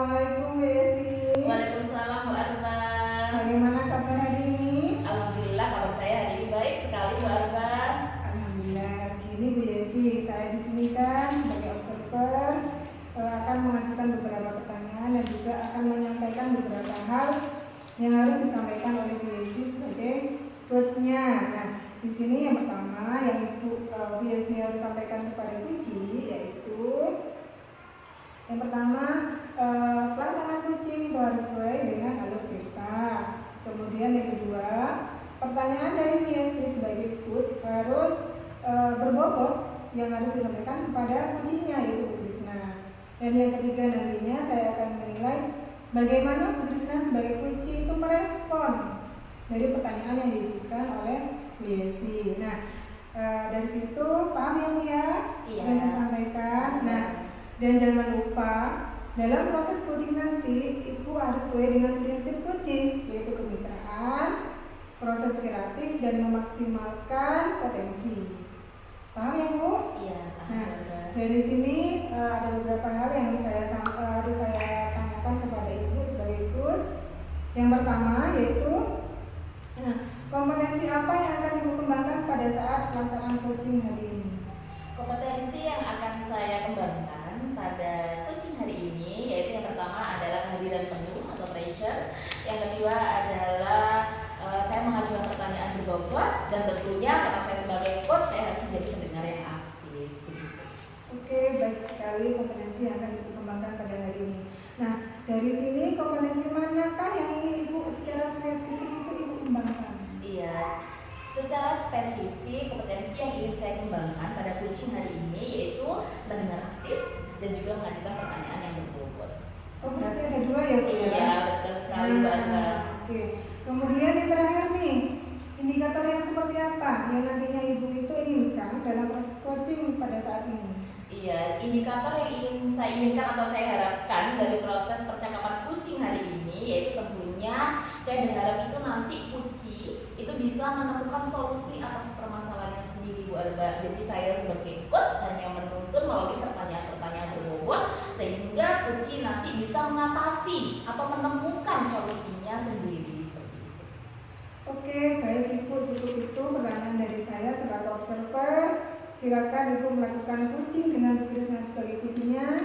Assalamualaikum Bu Yesi. Waalaikumsalam Bu Arban. Bagaimana kabar hari ini? Alhamdulillah kabar saya hari ini baik sekali Bu Arban. Alhamdulillah. Gini Bu Yesi, saya di sini kan sebagai observer akan mengajukan beberapa pertanyaan dan juga akan menyampaikan beberapa hal yang harus disampaikan oleh Bu Yesi sebagai quotes-nya. Nah, di sini yang pertama yang Bu Yesi harus sampaikan kepada Kuci yaitu yang pertama, pelaksanaan coaching itu harus sesuai dengan alur cerita. Kemudian yang kedua, pertanyaan dari BSC sebagai coach harus berbobot yang harus disampaikan kepada kuncinya yaitu Bu Krisna. Dan yang ketiga nantinya saya akan menilai bagaimana Bu Krisna sebagai kunci itu merespon dari pertanyaan yang diajukan oleh BSC. Nah, dari situ paham ya Bu ya? Iya. Yang saya sampaikan. Nah, dan jangan lupa dalam proses coaching nanti Ibu harus sesuai dengan prinsip coaching yaitu kemitraan, proses kreatif dan memaksimalkan potensi. Paham ya Bu? Iya. Nah, dari sini ada beberapa hal yang harus saya tanyakan kepada Ibu sebagai coach. Yang pertama yaitu kompetensi apa yang akan Ibu kembangkan pada saat pelaksanaan coaching hari ini? Kompetensi yang akan saya kembangkan pada coaching hari ini yaitu yang pertama adalah kehadiran penuh atau pressure. Yang kedua adalah saya mengajukan pertanyaan berbobot dan tentunya karena saya sebagai coach saya harus menjadi pendengar yang aktif. Oke, baik sekali kompetensi yang akan Ibu kembangkan pada hari ini. Nah, dari sini kompetensi manakah yang ingin Ibu secara spesifik itu Ibu kembangkan? Iya, secara spesifik kompetensi yang ingin saya kembangkan pada coaching hari ini yaitu mendengar aktif dan juga mengajukan pertanyaan yang berbobot. Oh, berarti ada dua ya Bu? Iya, betul sekali Mbak Arba. Oke, kemudian yang terakhir nih, indikator yang seperti apa yang nantinya Ibu itu inginkan dalam proses coaching pada saat ini? Iya, indikator yang ingin saya inginkan atau saya harapkan dari proses percakapan coaching hari ini yaitu tentunya saya berharap itu nanti Kuci itu bisa menemukan solusi atas permasalahannya sendiri Bu Arba. Jadi saya sebagai coach hanya menuntun melalui pertanyaan-pertanyaan berbobot sehingga Kuci nanti bisa mengatasi atau menemukan solusinya sendiri seperti itu. Oke, baik Ibu, cukup itu pertanyaan dari saya selaku observer. Silakan Ibu melakukan coaching dengan Bu Krisna sebagai kuncinya.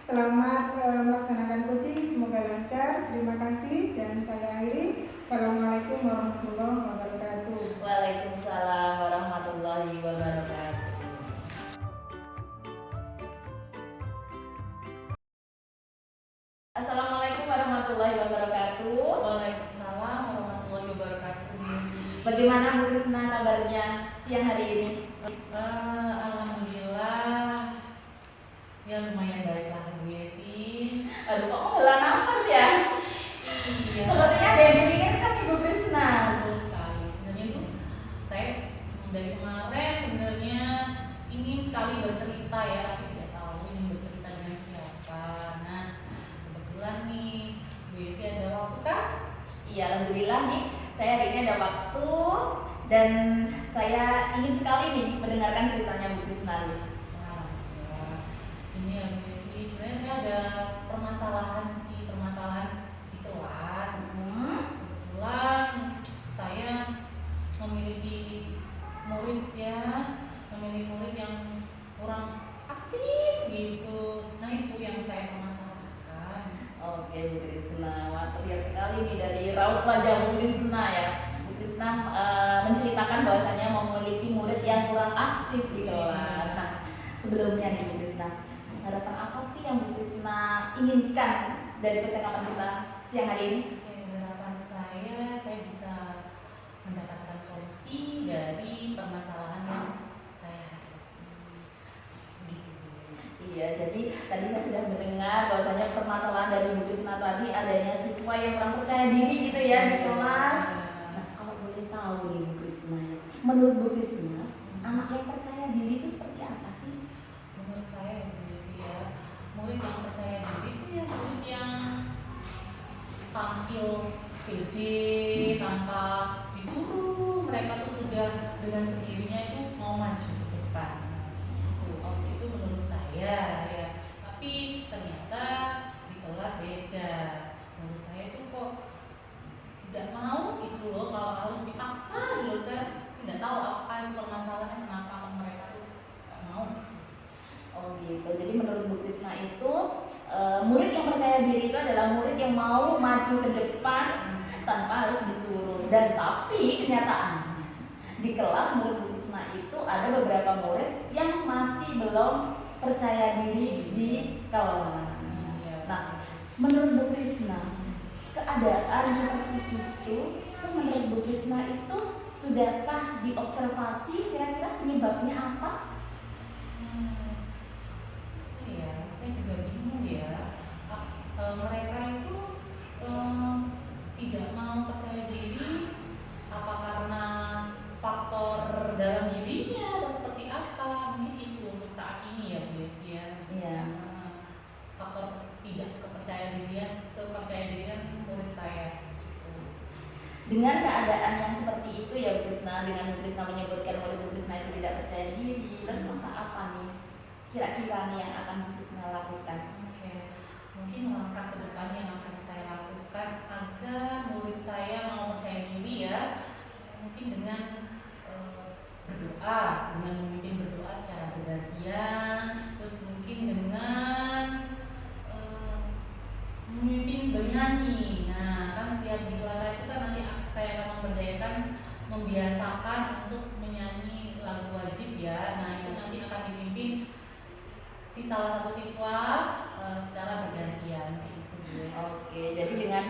Selamat melaksanakan coaching, semoga lancar. Terima kasih dan saya akhiri. Assalamualaikum warahmatullahi wabarakatuh. Waalaikumsalam warahmatullahi wabarakatuh. Assalamualaikum warahmatullahi wabarakatuh. Waalaikumsalam warahmatullahi wabarakatuh. Bagaimana Bu Krisna kabarnya siang hari ini? Alhamdulillah, ya lumayan baik lah Bu Yesi. Aduh, kok nggak nafas ya? Iya. Sepertinya ada yang dipikirkan Ibu Krisna. Betul sekali. Sebenarnya itu saya dari kemarin sebenarnya ingin sekali bercerita ya, tapi tidak tahu ingin bercerita dengan siapa. Nah, kebetulan nih Bu Yesi ada waktu kah? Iya, alhamdulillah nih, saya hari ini ada waktu dan saya ingin sekali nih mendengarkan ceritanya Bu Krisna nih. Nah, ya. Ini ya Bu Yesi, sebenarnya saya ada permasalahan di kelas. Kebetulan saya memiliki murid yang kurang aktif gitu. Nah itu yang saya permasalahkan. Oke Bu Krisna, wah terlihat sekali nih dari raut wajah Bu Krisna ya. Bu Krisna menceritakan bahwasanya memiliki murid yang kurang aktif di kelas. Nah, sebelumnya nih Bu Krisna, harapan apa sih yang Bu Krisna inginkan dari percakapan kita siang hari ini? Harapan saya bisa mendapatkan solusi dari permasalahan yang saya hadapi. Begitu. Iya, jadi tadi saya sudah mendengar bahwasanya permasalahan dari Bu Krisna tadi adanya siswa yang kurang percaya diri gitu ya di kelas. Nah, kalau boleh tahu nih Bu Krisna, menurut Bu Krisna, anak yang percaya diri itu seperti apa sih? Menurut saya Bu Desi ya, murid yang percaya diri itu ya murid yang tampil pede tanpa disuruh, mereka tuh sudah dengan sendirinya itu mau maju ke depan. Itu menurut saya ya. Tapi ternyata di kelas beda. Menurut saya tuh kok tidak mau gitu loh, kalau harus dipaksa gitu. Saya tidak tahu apa itu permasalahannya, kenapa mereka tuh nggak mau gitu. Oh gitu. Jadi menurut Bu Krisna itu murid yang percaya diri itu adalah murid yang mau maju ke depan tanpa harus disuruh. Dan tapi kenyataannya di kelas menurut Bu Krisna itu ada beberapa murid yang masih belum percaya diri di kelas. Nah, menurut Bu Krisna keadaan seperti itu menurut Bu Krisna itu sudahkah diobservasi kira-kira penyebabnya apa? Iya, saya juga bingung ya. Mereka itu tidak mau percaya diri, apa karena faktor dalam dirinya atau seperti apa? Mungkin itu untuk saat ini ya Bu Desi ya. Iya. Faktor tidak kepercayaan dirian murid saya. Dengan keadaan yang seperti itu ya Bu Krisna, dengan Bu Krisna menyebutkan oleh Bu Krisna itu tidak percaya diri, lalu langkah apa nih kira-kira nih yang akan Bu Krisna lakukan? Oke, mungkin langkah ke depan yang akan saya lakukan agar murid saya mau percaya diri ya, mungkin dengan berdoa, dengan memimpin berdoa secara bergantian, terus mungkin dengan memimpin bernyanyi. Nah, kan setiap di kelas saya itu kan nanti saya akan membiasakan untuk menyanyi lagu wajib ya. Nah, itu nanti akan dipimpin salah satu siswa secara bergantian gitu guys. Oke, jadi dengan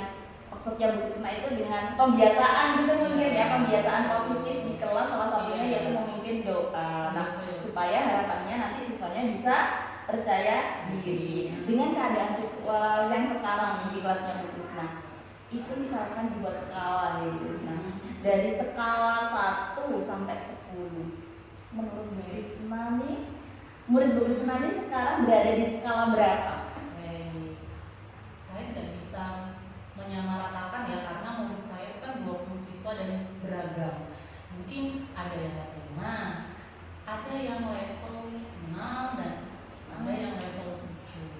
maksudnya Bu Krisna itu dengan pembiasaan gitu mungkin ya, pembiasaan positif di kelas salah satunya yaitu memimpin doa. Nah, supaya harapannya nanti siswanya bisa percaya diri. Dengan keadaan siswa yang sekarang di kelasnya Bu Krisna, itu misalkan dibuat skala nih Bu Krisna, dari skala 1 sampai 10. Menurut Bu Krisna nih, murid Bu Krisna nih sekarang berada di skala berapa? Saya tidak bisa menyamaratakan ya, karena murid saya itu kan 20 siswa dan beragam. Mungkin ada yang level 5, ada yang level 6, dan ada yang level 7.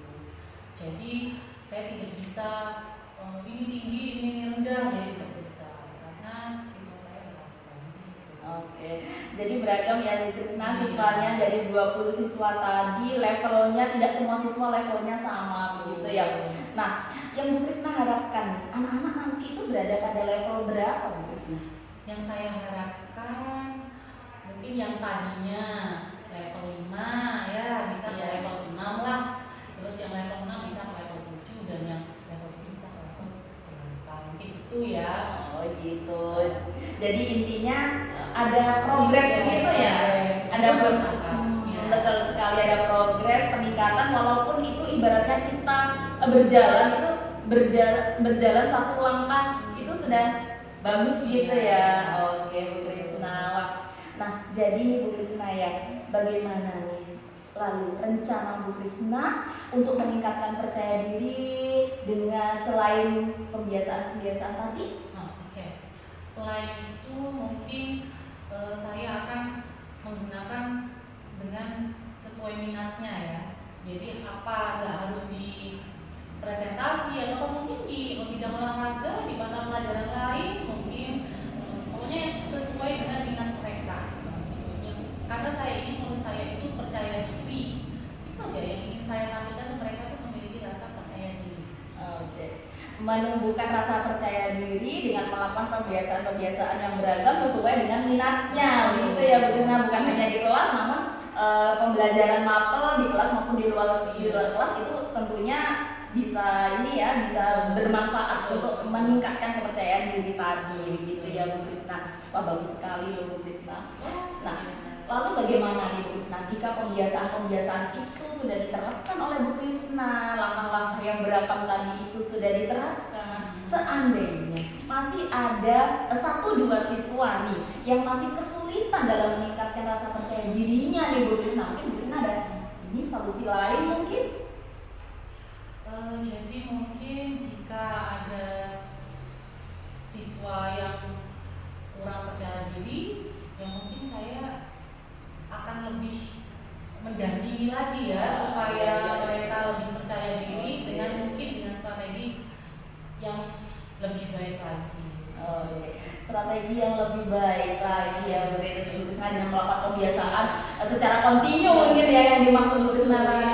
Jadi saya tidak bisa ini tinggi, ini rendah, jadi tidak bisa karena siswa saya beragam gitu. Oke, jadi beragam ya Bu Krisna siswanya, dari 20 siswa tadi levelnya tidak semua siswa levelnya sama begitu ya. Nah, yang Bu Krisna harapkan anak-anak nanti itu berada pada level berapa Bu Krisna? Yang saya harapkan mungkin yang tadinya level 5 ya bisa ke level 6 lah. Terus yang level 6 bisa ke level 7, dan yang level 7 bisa ke level 8. Mungkin itu ya. Oh gitu. Jadi intinya ada progres gitu ya. Ada betul sekali, ada progres peningkatan, walaupun itu ibaratnya kita berjalan satu langkah itu sudah bagus gitu ya. Oke Bu Krisna. Nah, jadi nih Bu Krisna ya, bagaimana nih lalu rencana Bu Krisna untuk meningkatkan percaya diri dengan selain pembiasaan tadi? Oke. Selain itu mungkin saya akan menggunakan dengan sesuai minatnya ya. Jadi apa nggak harus di presentasi atau mungkin di bidang olahraga, di mata pelajaran lain mungkin, pokoknya sesuai dengan minat mereka. Karena saya ingin murid saya itu percaya diri. Itu aja yang ingin saya tampilkan, ke mereka itu memiliki rasa percaya diri. Oke. Menumbuhkan rasa percaya diri dengan melakukan pembiasaan-pembiasaan yang beragam sesuai dengan minatnya, begitu ya Bu Krisna. Bukan hanya di kelas, namun pembelajaran mapel di kelas maupun di luar kelas itu tentunya bisa bisa bermanfaat untuk meningkatkan kepercayaan diri tadi, begitu ya Bu Krisna. Wah, bagus sekali loh Bu Krisna. Nah, lalu bagaimana nih Bu Krisna jika pembiasaan-pembiasaan itu sudah diterapkan oleh Bu Krisna, langkah-langkah yang beragam tadi itu sudah diterapkan, seandainya masih ada 1-2 siswa nih yang masih kesulitan dalam meningkatkan rasa percaya dirinya nih Bu Krisna, mungkin Bu Krisna ada ini solusi lain mungkin? Jadi mungkin jika ada siswa yang kurang percaya diri, ya mungkin saya akan lebih mendampingi lagi ya, supaya mereka lebih percaya diri dengan mungkin dengan lebih baik lagi. Oke, strategi yang lebih baik lagi ya Bu Krisna dengan melakukan kebiasaan secara kontinu mungkin ya yang dimaksud Bu Krisna tadi.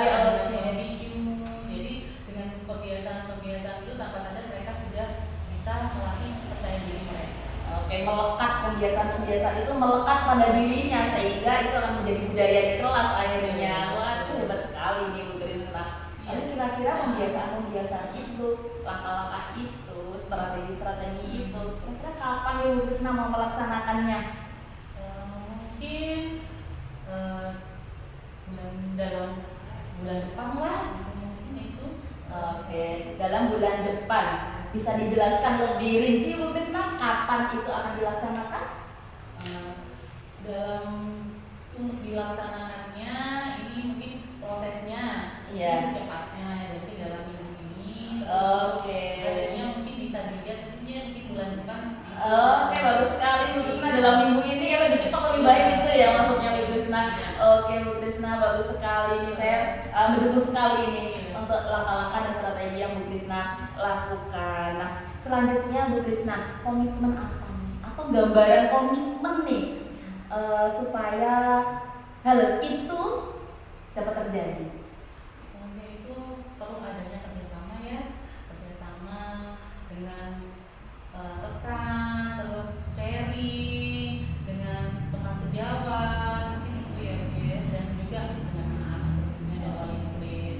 Jadi dengan kebiasaan-kebiasaan itu tanpa sadar mereka sudah bisa melatih percaya diri mereka. Oke, melekat kebiasaan-kebiasaan itu melekat pada dirinya sehingga itu akan menjadi budaya di kelas akhirnya. Wah, itu hebat sekali nih Bu Krisna. Lalu kira-kira kebiasaan-kebiasaan itu, langkah-langkah itu, strategi-strategi itu, kira-kira kapan nih Bu Krisna mau melaksanakannya? Mungkin dalam bulan depan lah, gitu mungkin itu. Oke, dalam bulan depan. Bisa dijelaskan lebih rinci Bu Krisna kapan itu akan dilaksanakan? Dalam untuk dilaksanakannya ini mungkin prosesnya secepatnya jadi dalam minggu ini. Oke. Hasilnya mungkin bisa dilihat mungkin bulan depan. Oke, bagus sekali Bu Krisna dalam minggu ini ya lebih cepat lebih baik itu ya maksudnya Bu Krisna. Oke Bu Krisna, bagus sekali nih, saya mendukung sekali ini untuk langkah-langkah dan strategi yang Bu Krisna lakukan. Nah, selanjutnya Bu Krisna, komitmen apa nih? Atau gambaran komitmen nih supaya hal itu dapat terjadi? Itu perlu adanya kerjasama ya, kerjasama dengan rekan, terus sharing dengan teman sejawat, mungkin itu ya guys, dan juga dengan anak-anak tentunya dan wali murid.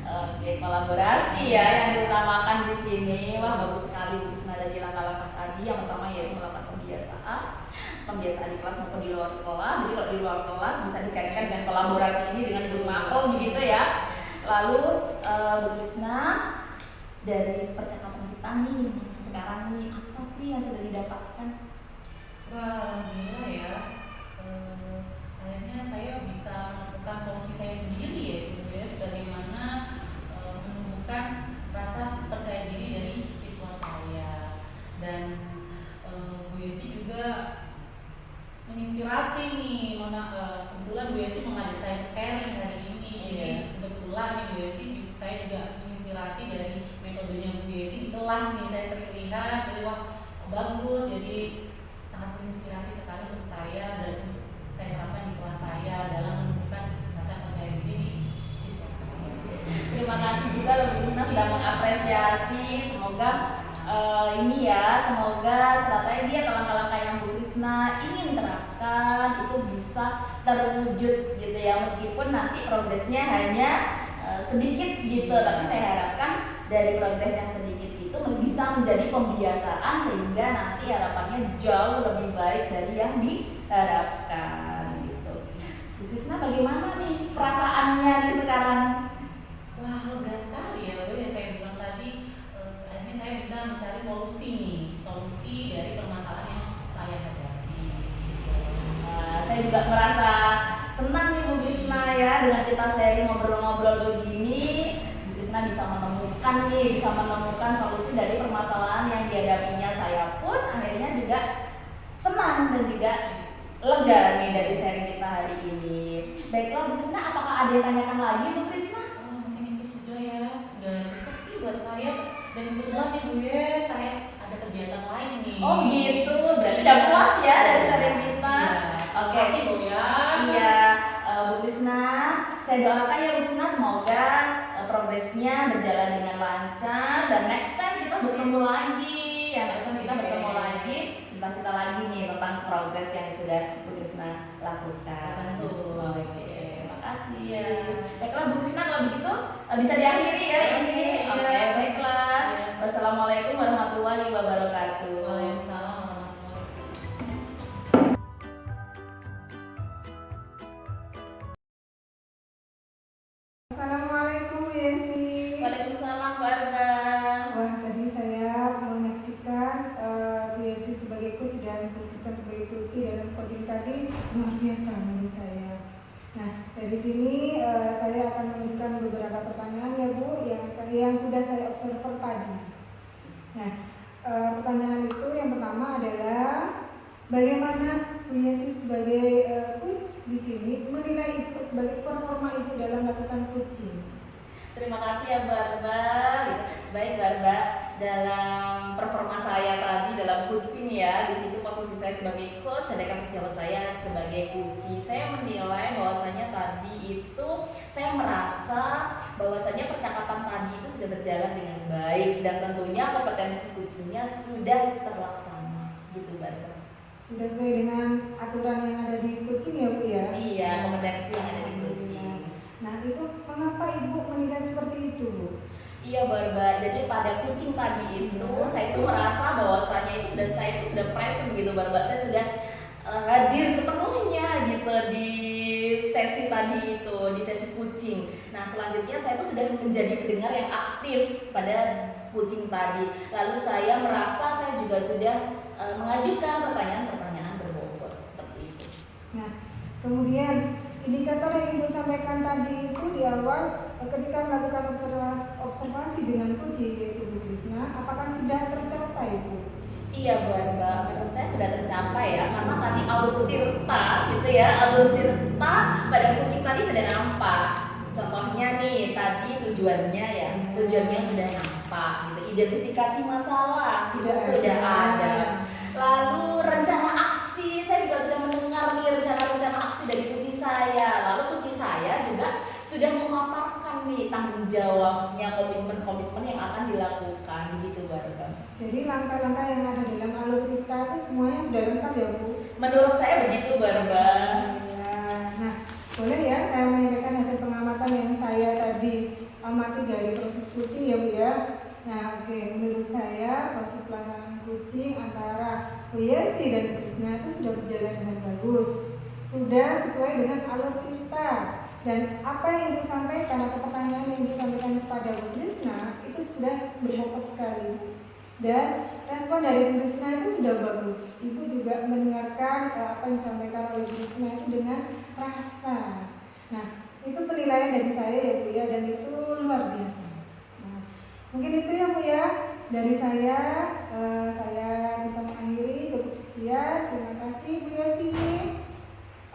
Oke, kolaborasi ya yang diutamakan di sini. Wah, bagus sekali Bu Krisna dari langkah-langkah tadi. Yang pertama yaitu melakukan kebiasaan di kelas maupun di luar kelas. Jadi kalau di luar kelas bisa dikaitkan dengan kolaborasi ini dengan guru makom begitu ya. Lalu Bu Krisna, dari percakapan kita nih sekarang nih, apa sih yang sudah didapatkan? Wah, gila ya. Kayaknya saya bisa menemukan solusi saya sendiri ya, guys, bagaimana menumbuhkan rasa percaya diri dari siswa saya. Dan Bu Yesi juga menginspirasi nih, kebetulan Bu Yesi mengajak saya untuk sharing hari ini. Jadi kebetulan nih Bu Yesi, saya juga menginspirasi dari metodenya Bu Yesi di kelas nih. Saya sering lihat, jadi wah bagus, jadi sangat menginspirasi sekali untuk saya dan untuk saya terapkan di kelas saya dalam menumbuhkan rasa percaya diri di siswa saya. Terima kasih juga Bu Krisna sudah mengapresiasi. Semoga ini ya, semoga strategi atau langkah-langkah yang Bu Krisna ingin terapkan itu bisa terwujud gitu ya, meskipun nanti progresnya hanya sedikit gitu, tapi saya harapkan dari progres yang sedikit itu bisa menjadi pembiasaan sehingga nanti harapannya jauh lebih baik dari yang diharapkan gitu. Bu Krisna, bagaimana nih perasaannya nih sekarang? Wah, lega sekali ya, Bu, yang saya bilang tadi. Akhirnya saya bisa mencari solusi dari permasalahan yang saya hadapi. Saya juga merasa senang nih Bu Krisna ya, dengan kita sharing ngobrol-ngobrol begini, Bu Krisna bisa menemukan solusi dari permasalahan yang dihadapinya. Saya pun akhirnya juga senang dan juga lega nih dari sharing kita hari ini. Baiklah Bu Krisna, apakah ada yang tanyakan lagi Bu Krisna? Mungkin itu sudah ya, sudah cukup sih buat saya. Dan kebetulan nih Bu ya, saya ada kegiatan lain nih. Oh gitu, berarti udah puas ya dari sharing kita. Oke sih Bu ya. Iya, Bu Krisna, saya doakan ya Bu Krisna semoga progresnya berjalan dengan lancar dan next time kita bertemu lagi. Cita-cita lagi nih tentang progres yang sudah Bu Krisna lakukan. Tentu. Oke, makasih ya. Baiklah Bu Krisna, kalau begitu bisa diakhiri ya ini. Oke, baiklah. Wassalamualaikum warahmatullahi wabarakatuh. Waalaikumsalam warahmatullahi wabarakatuh. Assalamualaikum Bu Yesi. Waalaikumsalam Bu Arba. Wah, tadi saya menyaksikan Bu Yesi sebagai coach dan Bu Krisna sebagai coach, dan coaching tadi luar biasa menurut saya. Nah, dari sini saya akan mengajukan beberapa pertanyaan ya Bu, yang sudah saya observer tadi. Nah, pertanyaan itu yang pertama adalah bagaimana Bu Yesi sebagai coach di sini menilai Ibu sebagai performa Ibu dalam melakukan coaching? Terima kasih ya Bu Arba. Baik Bu Arba, dalam performa saya tadi dalam coaching ya, di situ posisi saya sebagai coach, sedangkan sejawat saya sebagai coachee. Saya menilai bahwasanya tadi itu saya merasa bahwasanya percakapan tadi itu sudah berjalan dengan baik dan tentunya kompetensi coachingnya sudah terlaksana gitu Barbara. Sudah sesuai dengan aturan yang ada di coaching ya Bu ya? Iya, kompetensi yang ada di coaching. Nah itu mengapa Ibu menilai seperti itu Bu? Iya Barba, jadi pada kucing tadi itu saya itu merasa bahwasanya itu saya itu sudah present gitu Barba, saya sudah hadir sepenuhnya gitu di sesi tadi itu, di sesi kucing. Nah selanjutnya saya itu sudah menjadi pendengar yang aktif pada kucing tadi. Lalu saya merasa saya juga sudah mengajukan pertanyaan-pertanyaan berbobot seperti itu. Nah kemudian indikator yang Ibu sampaikan tadi itu di awal ketika melakukan observasi dengan kucing yaitu Bu Krisna, apakah sudah tercapai Bu? Iya Barba, menurut saya sudah tercapai ya, karena tadi alur tirta gitu ya, alur tirta pada kucing tadi sudah nampak. Contohnya nih, tadi tujuannya ya, tujuannya sudah nampak gitu, identifikasi masalah sudah ada. Lalu rencana aksi, saya juga sudah mendengar nih rencana aksi dari kucing saya. Lalu kucing saya juga sudah memaparkan nih tanggung jawabnya, komitmen yang akan dilakukan begitu Barba. Jadi langkah-langkah yang ada dalam alur kita itu semuanya sudah lengkap ya Bu? Menurut saya begitu Barba. Ya, nah boleh ya saya menyampaikan hasil pengamatan yang saya tadi amati dari proses kucing ya Bu ya. Nah oke, menurut saya proses pelaksanaan kucing antara Bu Yesi dan Bu Krisna itu sudah berjalan dengan bagus, sudah sesuai dengan alur kita. Dan apa yang Ibu sampaikan atau pertanyaan yang Ibu sampaikan kepada Bu Krisna itu sudah berbobot sekali. Dan respon dari Bu Krisna itu sudah bagus. Ibu juga mendengarkan apa yang disampaikan oleh Bu Krisna itu dengan rasa. Nah, itu penilaian dari saya ya Bu ya, dan itu luar biasa. Nah, mungkin itu ya Bu ya dari saya bisa mengakhiri cukup sekian. Terima kasih Bu Yesi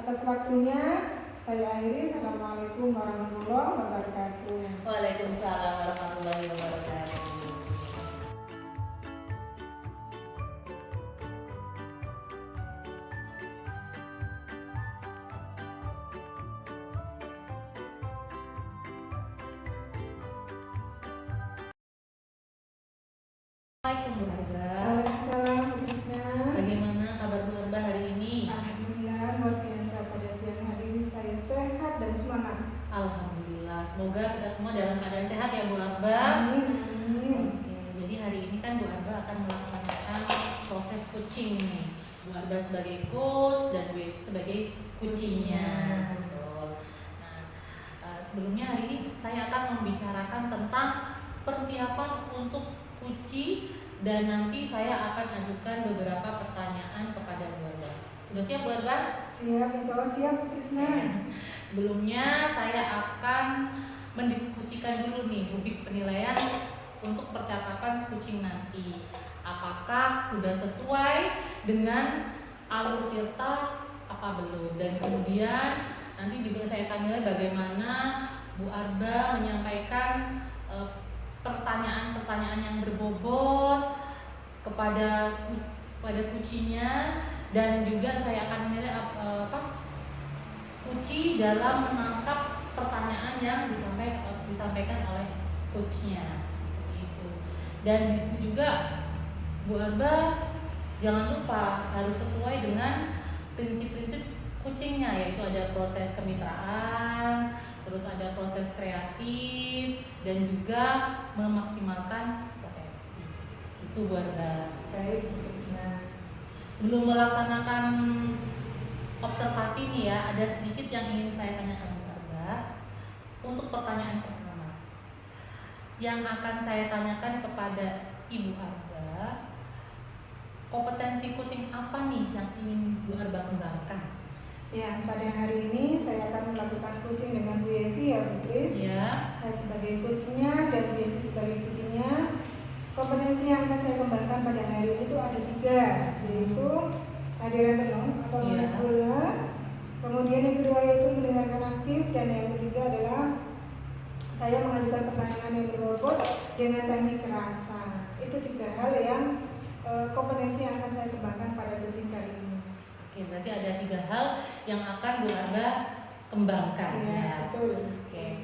atas waktunya. Saya akhiri. Assalamualaikum warahmatullahi wabarakatuh. Waalaikumsalam warahmatullahi wabarakatuh. Assalamualaikum Bu Arba. Waalaikumsalam Bu Krisna. Bagaimana kabar Bu Arba hari ini? Alhamdulillah luar biasa, pada siang hari ini saya sehat dan semangat. Alhamdulillah, semoga kita semua dalam keadaan sehat ya Bu Arba. Amin. Oke, jadi hari ini kan Bu Arba akan melaksanakan proses coaching nih. Bu Arba sebagai coach dan Bu Yesi sebagai kucingnya. Betul. Nah, sebelumnya hari ini saya akan membicarakan tentang persiapan untuk kucing dan nanti saya akan ajukan beberapa pertanyaan kepada Bu Arba. Sudah siap Bu Arba? Siap, insya Allah siap Bu Krisna. Sebelumnya saya akan mendiskusikan dulu nih rubrik penilaian untuk percakapan kucing nanti. Apakah sudah sesuai dengan alur tirta apa belum? Dan kemudian nanti juga saya akan nilai bagaimana Bu Arba menyampaikan pertanyaan-pertanyaan yang berbobot kepada kucingnya, dan juga saya akan menilai kucing dalam menangkap pertanyaan yang disampaikan oleh coachnya seperti itu. Dan di situ juga Bu Arba jangan lupa harus sesuai dengan prinsip-prinsip kucingnya, yaitu ada proses kemitraan, terus ada proses kreatif, dan juga memaksimalkan potensi. Itu Bu Arba. Baik Bu Krisna. Sebelum melaksanakan observasi nih ya, ada sedikit yang ingin saya tanyakan Bu Arba. Untuk pertanyaan pertama yang akan saya tanyakan kepada Ibu Arba, kompetensi kucing apa nih yang ingin Bu Arba kembangkan? Ya, pada hari ini saya akan melakukan coaching dengan Bu Yesi ya Bu Kris. Ya. Saya sebagai coachnya dan Bu Yesi sebagai coachingnya. Kompetensi yang akan saya kembangkan pada hari ini itu ada 3, yaitu kehadiran penuh atau mindfulness. Kemudian yang kedua yaitu mendengarkan aktif, dan yang ketiga adalah saya mengajukan pertanyaan yang berbobot dengan teknik rasa. Itu berarti ada 3 hal yang akan Bu Arba kembangkan Iya, ya. betul. Oke.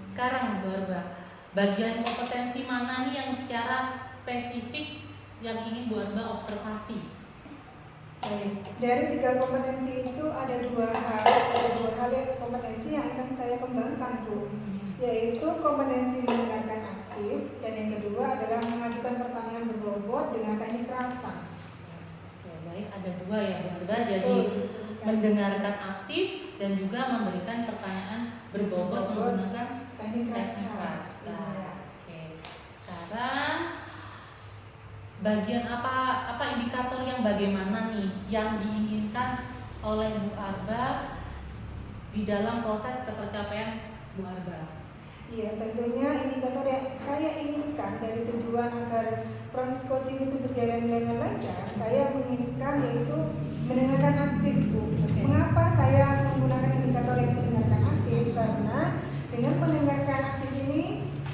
Sekarang Bu Arba, bagian kompetensi mana nih yang secara spesifik yang ingin Bu Arba observasi? Baik. Dari 3 kompetensi itu ada dua hal kompetensi yang akan saya kembangkan, Bu, yaitu kompetensi mendengarkan aktif, dan yang kedua adalah mengajukan pertanyaan berbobot dengan teknik rasa. Oke, baik, ada 2 ya Bu Arba, jadi Betul sekali. mendengarkan aktif dan juga memberikan pertanyaan berbobot menggunakan teknik teknik rasa. rasa. Iya. Oke, sekarang bagian apa indikator yang bagaimana nih yang diinginkan oleh Bu Arba di dalam proses ketercapaian Bu Arba? Iya, tentunya indikator yang saya inginkan dari tujuan agar proses coaching itu berjalan dengan lancar, saya menginginkan yaitu mendengarkan aktif, Bu. Oke. Mengapa saya menggunakan indikator yang mendengarkan aktif? Karena dengan mendengarkan aktif ini,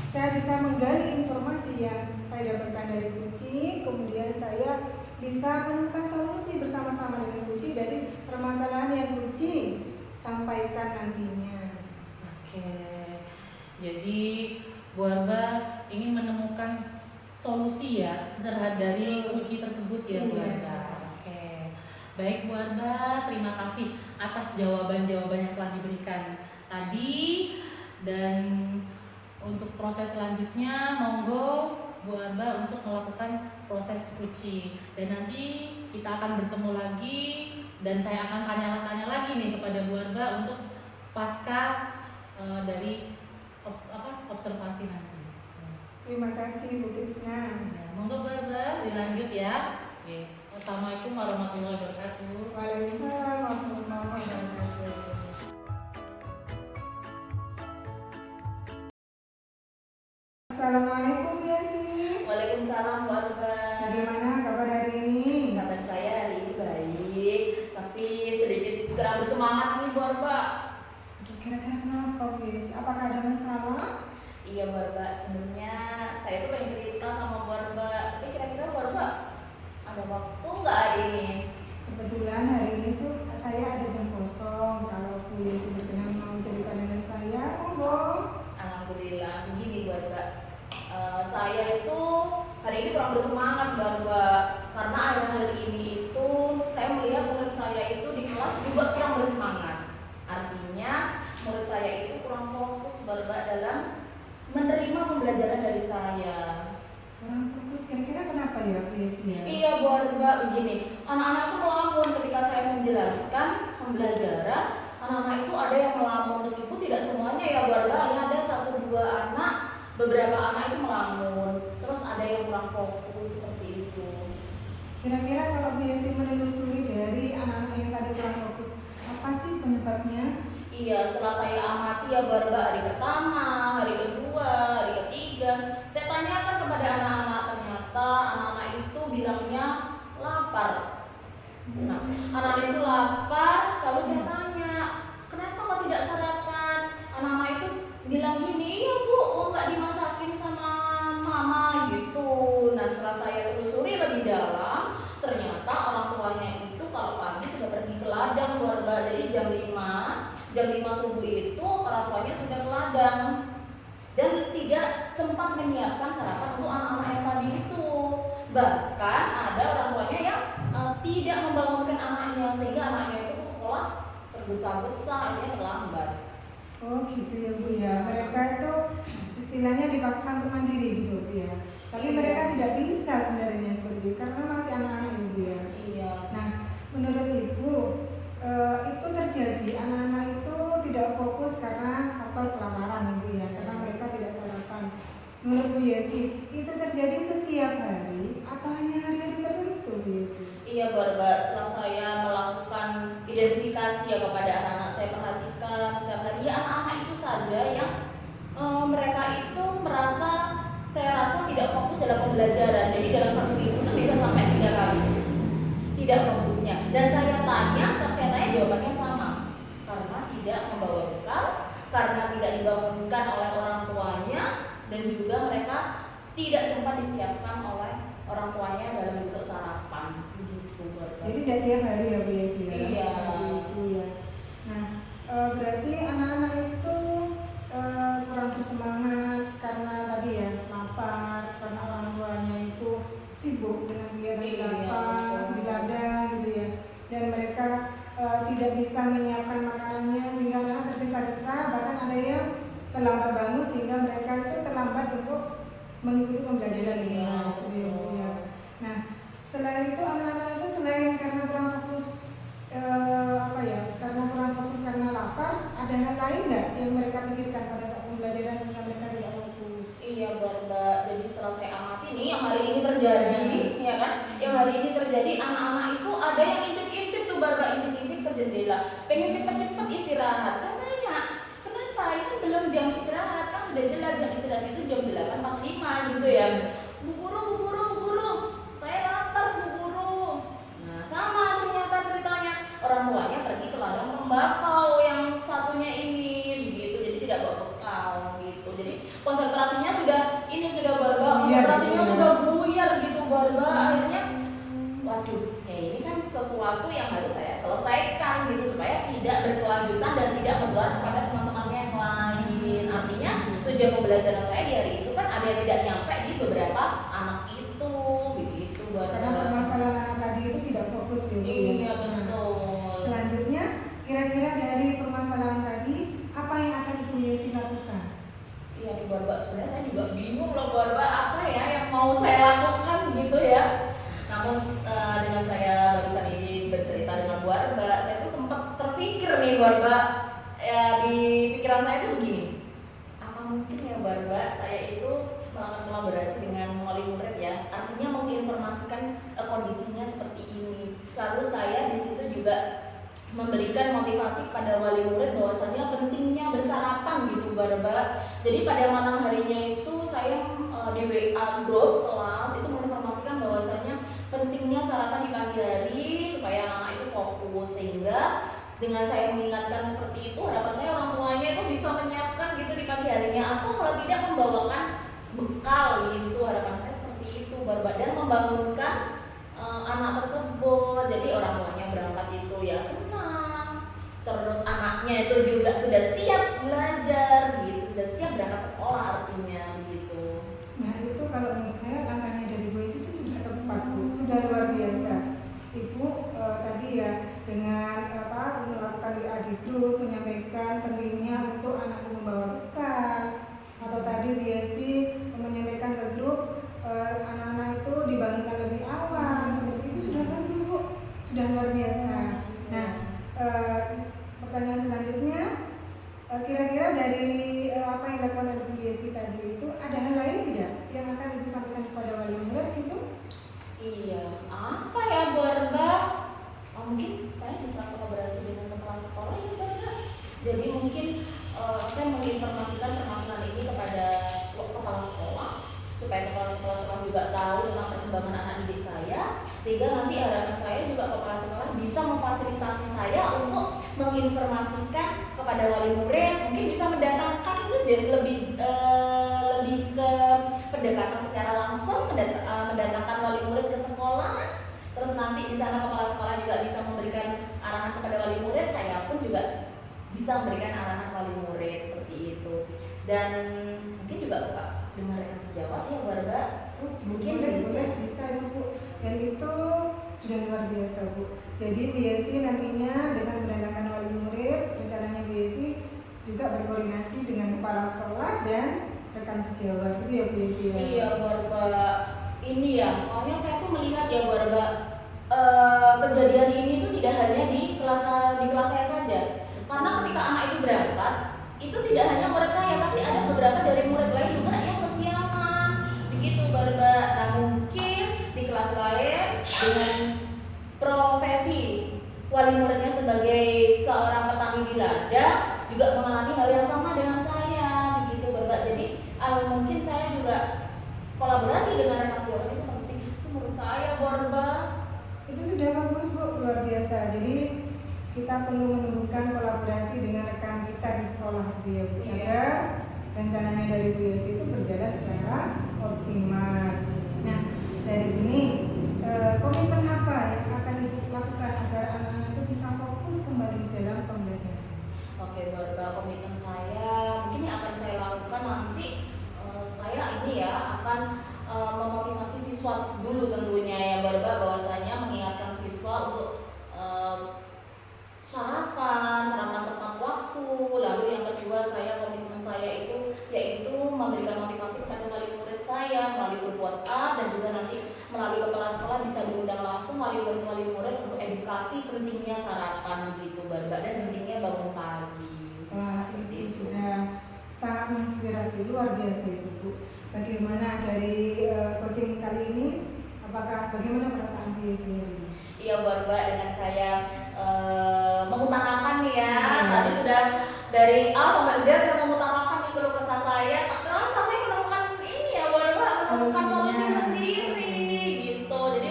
saya bisa menggali informasi yang saya dapatkan dari kunci, kemudian saya bisa menemukan solusi bersama-sama dengan kunci dari permasalahan yang kunci sampaikan nantinya. Oke, jadi Bu Arba ingin menemukan solusi ya terhadap dari uji tersebut ya Bu Iya. Arba. Oke, baik Bu Arba, terima kasih atas jawaban-jawaban yang telah diberikan tadi, dan untuk proses selanjutnya monggo Bu Arba untuk melakukan proses uji, dan nanti kita akan bertemu lagi dan saya akan tanya-tanya lagi nih kepada Bu Arba untuk pasca dari observasi nanti. Terima kasih, Bu Krisna. Ya, monggo Bu Arba dilanjut ya. Oke. Assalamualaikum warahmatullahi wabarakatuh. Waalaikumsalam warahmatullahi wabarakatuh. Assalamualaikum, Bu Yasi. Waalaikumsalam Bu Arba. Bagaimana kabar hari ini? Kabar saya hari ini baik, tapi sedikit kurang bersemangat nih Bu Arba. Aduh, kira-kira kenapa, Bu Yasi? Apakah ada masalah? Iya Bu Arba, sebenarnya saya tuh pengen cerita sama Bu Arba, tapi kira-kira Bu Arba ada waktu nggak hari ini? Kebetulan hari ini saya ada jam kosong. Kalau Bu Yasi berkenan mau cerita dengan saya, monggo. Alhamdulillah, begini Bu Arba. Saya itu hari ini kurang bersemangat Bu Arba, karena akhir-akhir ini itu saya melihat murid saya itu di kelas juga kurang bersemangat. Artinya murid saya itu kurang fokus Bu Arba dalam menerima pembelajaran dari saya. Kurang fokus, kira-kira kenapa ya, Bu Yasi? Iya Bu Arba, begini, anak-anak itu melamun ketika saya menjelaskan pembelajaran. Anak-anak itu ada yang melamun, meskipun tidak semuanya ya Bu Arba, hanya ada 1-2 anak, beberapa anak itu melamun. Terus ada yang kurang fokus seperti itu. Kira-kira kalau Bu Yasi menelusuri dari anak-anak yang tadi kurang fokus, apa sih penyebabnya? Iya, setelah saya amati ya Bu Arba, hari pertama, hari kedua, hari ketiga, saya tanyakan kepada anak-anak, ternyata anak-anak itu bilangnya lapar. Nah, anak-anak itu lapar, lalu saya tanya, kenapa kok tidak sarapan? Anak-anak itu bilang gini, iya Bu, nggak dimasakin sama mama gitu. Nah, setelah saya telusuri lebih dalam, ternyata orang tuanya itu kalau pagi sudah pergi ke ladang Bu Arba, jadi jam 5 subuh itu orang tuanya sudah ke ladang dan tidak sempat menyiapkan sarapan untuk anak-anak yang tadi itu. Bahkan ada orang tuanya yang tidak membangunkan anaknya, sehingga anaknya itu ke sekolah tergesa-gesa, akhirnya terlambat. Oh gitu ya Bu ya, mereka itu istilahnya dipaksa untuk mandiri gitu Bu ya. Tapi Iya. mereka tidak bisa sebenarnya seperti itu karena masih anak-anak ya Bu ya. Iya. Nah, menurut Ibu itu terjadi anak-anak itu tidak fokus karena faktor kelaparan Ibu ya, karena mereka tidak sarapan. Menurut Bu Yesi, itu terjadi setiap hari atau hanya hari-hari tertentu Bu Yesi? Iya Bu Arba, setelah saya melakukan identifikasi ya kepada anak-anak, saya perhatikan setiap hari ya anak-anak itu saja yang mereka itu merasa, saya rasa tidak fokus dalam pembelajaran. Jadi dalam 1 minggu itu bisa sampai 3 kali tidak fokusnya. Dan saya tanya, setiap saya tanya jawabannya sama, karena tidak membawa bekal, karena tidak dibangunkan oleh orang tuanya, dan juga mereka tidak sempat disiapkan oleh orang tuanya dalam bentuk sarapan. Begitu Bu Arba. Jadi tidak tiap hari ya Bu Yesi ya? Iya. Bu dengan kegiatan di Iya, lapangan, di betul. ladang gitu ya. Dan mereka tidak bisa menyiapkan makanannya sehingga anak tergesa-gesa, bahkan ada yang terlambat bangun sehingga mereka itu terlambat untuk mengikuti pembelajaran ini. Iya, Nah, seperti itu betul. ya. Nah, selain itu anak-anak itu selain karena kurang fokus karena kurang fokus karena lapar, ada hal lain nggak yang mereka pikirkan pada saat pembelajaran sehingga mereka tidak fokus? Iya Mbak, jadi setelah saya amati nih yang hari ini terjadi, ya kan? Yang hari ini terjadi anak-anak itu ada yang intip-intip tuh Mbak, intip-intip ke jendela, pengen cepet-cepet istirahat. Saya tanya, kenapa? Ini belum jam istirahat, kan sudah jelas jam istirahat itu jam 8.45 gitu ya. Bu guru, bu guru, bu guru, saya lapar bu guru. Nah sama ternyata ceritanya, orang tuanya pergi ke ladang tembakau yang satunya ini, begitu. Jadi tidak bawa bekal gitu. Jadi konsentrasinya sudah barba, konsentrasinya sudah buyar gitu barba. Akhirnya waduh, ya ini kan sesuatu yang harus saya selesaikan gitu supaya tidak berkelanjutan dan tidak menular kepada teman-temannya yang lain. Artinya tujuan pembelajaran saya di hari itu kan ada yang tidak nyampe di beberapa anak itu, begitu Karena barba. permasalahan anak tadi itu tidak fokus ya Bu. Iya Nah, betul. selanjutnya kira-kira dari permasalahan tadi apa yang akan Ibu Yesi lakukan? Iya di barba, sebenarnya saya juga bingung loh barba apa ya yang mau saya lakukan gitu ya. Namun dengan saya barusan ini bercerita dengan barba, saya tuh sempat terpikir nih barba, ya di pikiran saya tuh begini, apa mungkin ya barba saya itu melakukan kolaborasi dengan wali murid ya, artinya menginformasikan kondisinya seperti ini. Lalu saya di situ juga memberikan motivasi pada wali murid bahwasanya pentingnya bersarapan gitu barba. Jadi pada malam harinya itu saya di WA grup kelas itu menginformasikan bahwasanya pentingnya sarapan di pagi hari supaya anak itu fokus, sehingga dengan saya mengingatkan seperti itu harapan saya orang tuanya itu bisa menyiapkan gitu di pagi harinya atau kalau tidak membawakan bekal gitu. Harapan saya seperti itu barba dan membangunkan anak tersebut. Jadi orang tuanya berangkat itu ya senang, terus anaknya itu juga sudah siap belajar gitu, sudah siap berangkat sekolah artinya gitu. Nah itu kalau menurut saya langkahnya dari Bu Yesi itu sudah tepat Bu, sudah luar biasa. Ibu tadi ya dengan melakukan WA di grup menyampaikan pentingnya untuk anak itu membawa bekal, atau tadi Bu Yesi menyampaikan ke grup anak-anak itu dibangunkan lebih awal, seperti itu sudah bagus Bu, sudah luar biasa. Nah pertanyaan selanjutnya, kira-kira dari apa yang dilakukan oleh Bu Yesi tadi itu ada hal lain tidak yang akan Ibu sampaikan kepada wali murid itu? Iya, apa ya barba? Mungkin saya bisa kolaborasi dengan kepala sekolah ya barba. Jadi mungkin saya menginformasikan permasalahan ini kepada kepala sekolah supaya kepala sekolah juga tahu tentang perkembangan anak didik saya, sehingga nanti harapan saya juga kepala sekolah bisa memfasilitasi saya untuk menginformasikan kepada wali murid, mungkin bisa mendatangkan itu jadi lebih ke pendekatan secara langsung, mendatangkan wali murid ke sekolah. Terus nanti di sana kepala sekolah juga bisa memberikan arahan kepada wali murid, saya pun juga bisa memberikan arahan wali murid seperti itu. Dan mungkin juga Pak dengan rekan sejawat ya barba, mungkin bisa itu Bu, dan itu sudah luar biasa Bu. Jadi Bu Yesi nantinya dengan mendatangkan wali murid, rencananya Bu Yesi juga berkoordinasi dengan kepala sekolah dan rekan sejawat, itu ya Bu Yesi ya? Iya barba, ini ya soalnya saya tuh melihat ya barba, kejadian ini tuh tidak hanya di kelas saya saja, karena ketika anak itu berangkat itu tidak hanya murid saya tapi ada beberapa dari murid lain juga yang kesiangan begitu barba. Nah mungkin di kelas lain dengan profesi wali muridnya sebagai seorang petani di ladang juga mengalami hal yang sama dengan saya begitu barba. Jadi mungkin saya juga kolaborasi dengan rekan sejawat itu penting itu menurut saya barba. Itu sudah bagus Bu, luar biasa. Jadi kita perlu menumbuhkan kolaborasi dengan rekan kita di sekolah gitu ya Bu, agar rencananya dari Bu Yesi itu berjalan secara optimal. Nah dari sini komitmen apa yang akan Ibu lakukan agar anak-anak itu bisa fokus kembali dalam pembelajaran? Oke barba, komitmen saya mungkin yang akan saya lakukan nanti, saya ini ya akan memotivasi siswa dulu tentunya sekolah bisa diundang langsung wali murid untuk edukasi pentingnya sarapan begitu Mbak dan pentingnya bangun pagi. Wah, itu sudah sangat menginspirasi, luar biasa itu Bu. Bagaimana dari coaching kali ini, bagaimana perasaan Bu sendiri? Iya Mbak, dengan saya mengutarakan ya, tadi sudah dari A sampai Z saya mengutarakan nih keluh kesah saya, tak terasa saya menemukan ini ya Mbak, menemukan solusi sendiri gitu. Jadi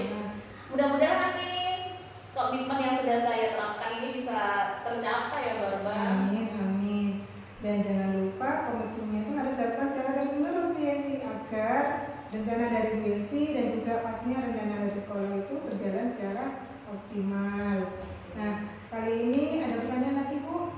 mudah-mudahan nih komitmen yang sudah saya terapkan ini bisa tercapai ya Mbak. Amin, amin. Dan jangan lupa komitmennya itu harus dilakukan secara terus-menerus Bu Yesi, agar rencana dari Bu Yesi dan juga pastinya rencana dari sekolah itu berjalan secara optimal. Nah, kali ini ada pertanyaan lagi Bu?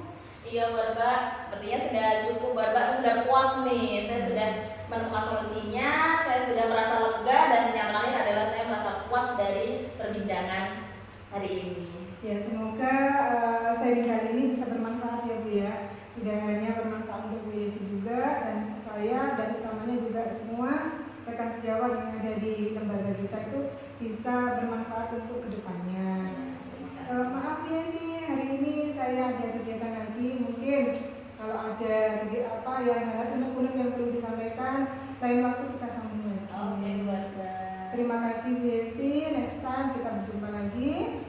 Iya Mbak, sepertinya sudah cukup Mbak, saya sudah puas nih, saya sudah menemukan solusinya, saya sudah merasa lega dan yang terakhir adalah saya merasa puas dari perbincangan hari ini. Ya, semoga sharing kali ini bisa bermanfaat ya Bu ya. Tidak hanya bermanfaat untuk Bu Yesi juga dan saya, dan utamanya juga semua rekan sejawat yang ada di lembaga kita itu bisa bermanfaat untuk kedepannya. Maaf ya sih, hari ini saya ada kegiatan lagi. Mungkin kalau ada apa yang unek-unek yang perlu disampaikan, lain waktu kita sambung lagi. Oke, Mbak. Terima kasih Bu Yesi. Next time kita berjumpa lagi.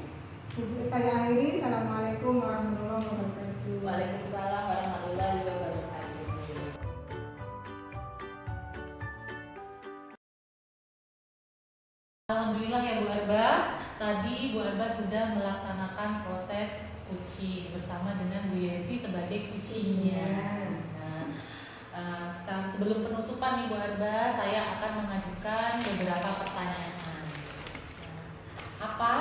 Saya akhiri. Assalamualaikum warahmatullahi wabarakatuh. Waalaikumsalam warahmatullahi wabarakatuh. Alhamdulillah ya Bu Arba, tadi Bu Arba sudah melaksanakan proses coaching bersama dengan Bu Yesi sebagai coachingnya. Nah, sebelum penutupan nih Bu Arba, saya akan mengajukan beberapa pertanyaan. Apa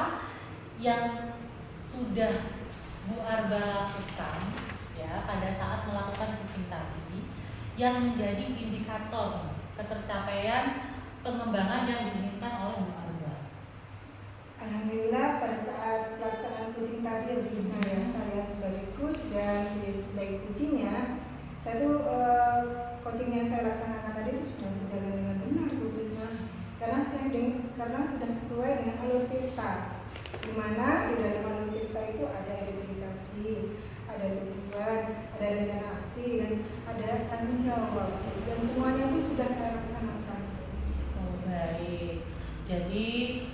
yang sudah Bu Arba lakukan ya pada saat melakukan coaching tadi yang menjadi indikator ketercapaian pengembangan yang diinginkan oleh Bu Arba? Alhamdulillah pada saat pelaksanaan coaching tadi ya Bu Risma ya, saya sebagai coach dan Bu Yesi sebagai coachingnya, saya tuh coaching yang saya laksanakan tadi itu sudah berjalan dengan benar Bu Risma, karena sudah sesuai dengan alur tirta, di mana di dalam alur tirta itu ada identifikasi, ada tujuan, ada rencana aksi, dan ada tanggung jawab, dan semuanya itu sudah saya laksanakan. Baik, jadi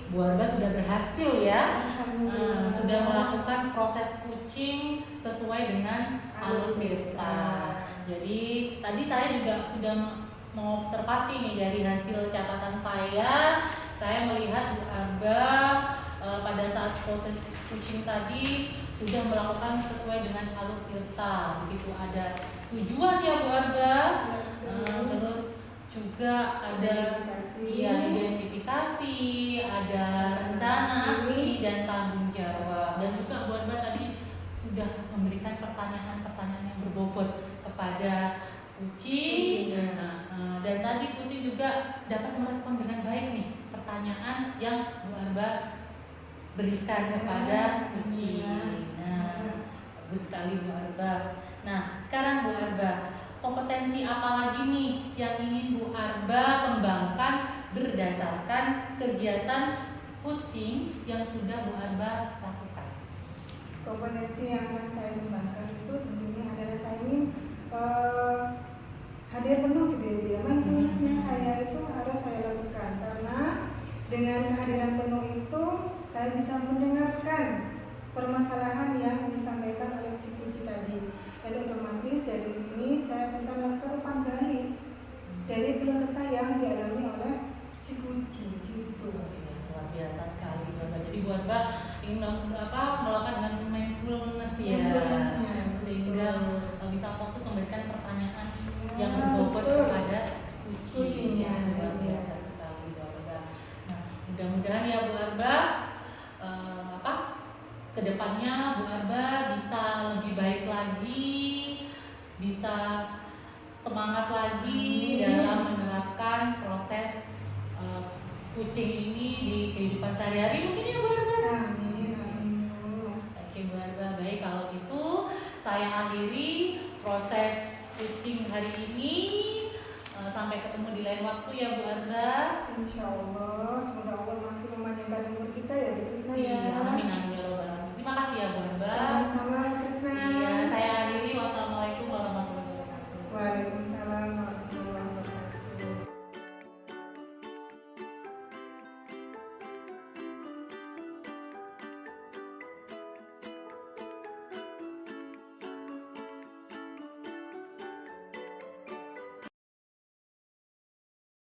Bu Arba sudah berhasil ya, sudah melakukan proses coaching sesuai dengan alur tirta. Jadi tadi saya juga sudah mengobservasi nih dari hasil catatan saya melihat Bu Arba pada saat proses coaching tadi sudah melakukan sesuai dengan alur tirta. Di situ ada tujuan ya Bu Arba, terus juga ada identifikasi, ada rencana aksi dan tanggung jawab, dan juga Bu Arba tadi sudah memberikan pertanyaan-pertanyaan yang berbobot kepada coaching. Dan tadi coaching juga dapat merespon dengan baik nih pertanyaan yang Bu Arba berikan kepada coaching. Bagus sekali Bu Arba. Nah, sekarang Bu Arba, kompetensi apa lagi nih yang ingin Bu Arba kembangkan berdasarkan kegiatan coaching yang sudah Bu Arba lakukan? Kompetensi yang akan saya kembangkan itu tentunya adalah saya ingin hadir penuh gitu ya Bu ya. Mindfulness-nya saya itu harus saya lakukan, karena dengan kehadiran penuh itu saya bisa mendengarkan permasalahan yang disampaikan oleh si coach tadi, dan otomatis dari sini saya bisa melakukan umpan balik dari keluh kesah yang dialami oleh si coach gitu. Luar biasa sekali Bu Arba. Jadi Bu Arba ingin melakukan dengan mindfulness ya, sehingga bisa fokus memberikan pertanyaan yang berbobot kepada coachingnya. Luar biasa sekali Bu Arba. Nah, mudah-mudahan ya Bu Arba kedepannya Bu Arba bisa lebih baik lagi, bisa semangat lagi dalam menerapkan proses coaching ini di kehidupan sehari-hari mungkin ya Bu Arba. Amin. Oke Bu Arba, baik kalau gitu saya akhiri proses coaching hari ini. sampai ketemu di lain waktu ya Bu Arba. Insya Allah, semoga Allah masih memanjangkan umur kita ya Bu Krisna ya. Iya, amin amin ya robbal alamin. Terima kasih ya Bu Arba. Sama-sama Bu Krisna. Iya, saya akhiri. Wassalamualaikum warahmatullahi wabarakatuh. Waalaikumsalam warahmatullahi wabarakatuh.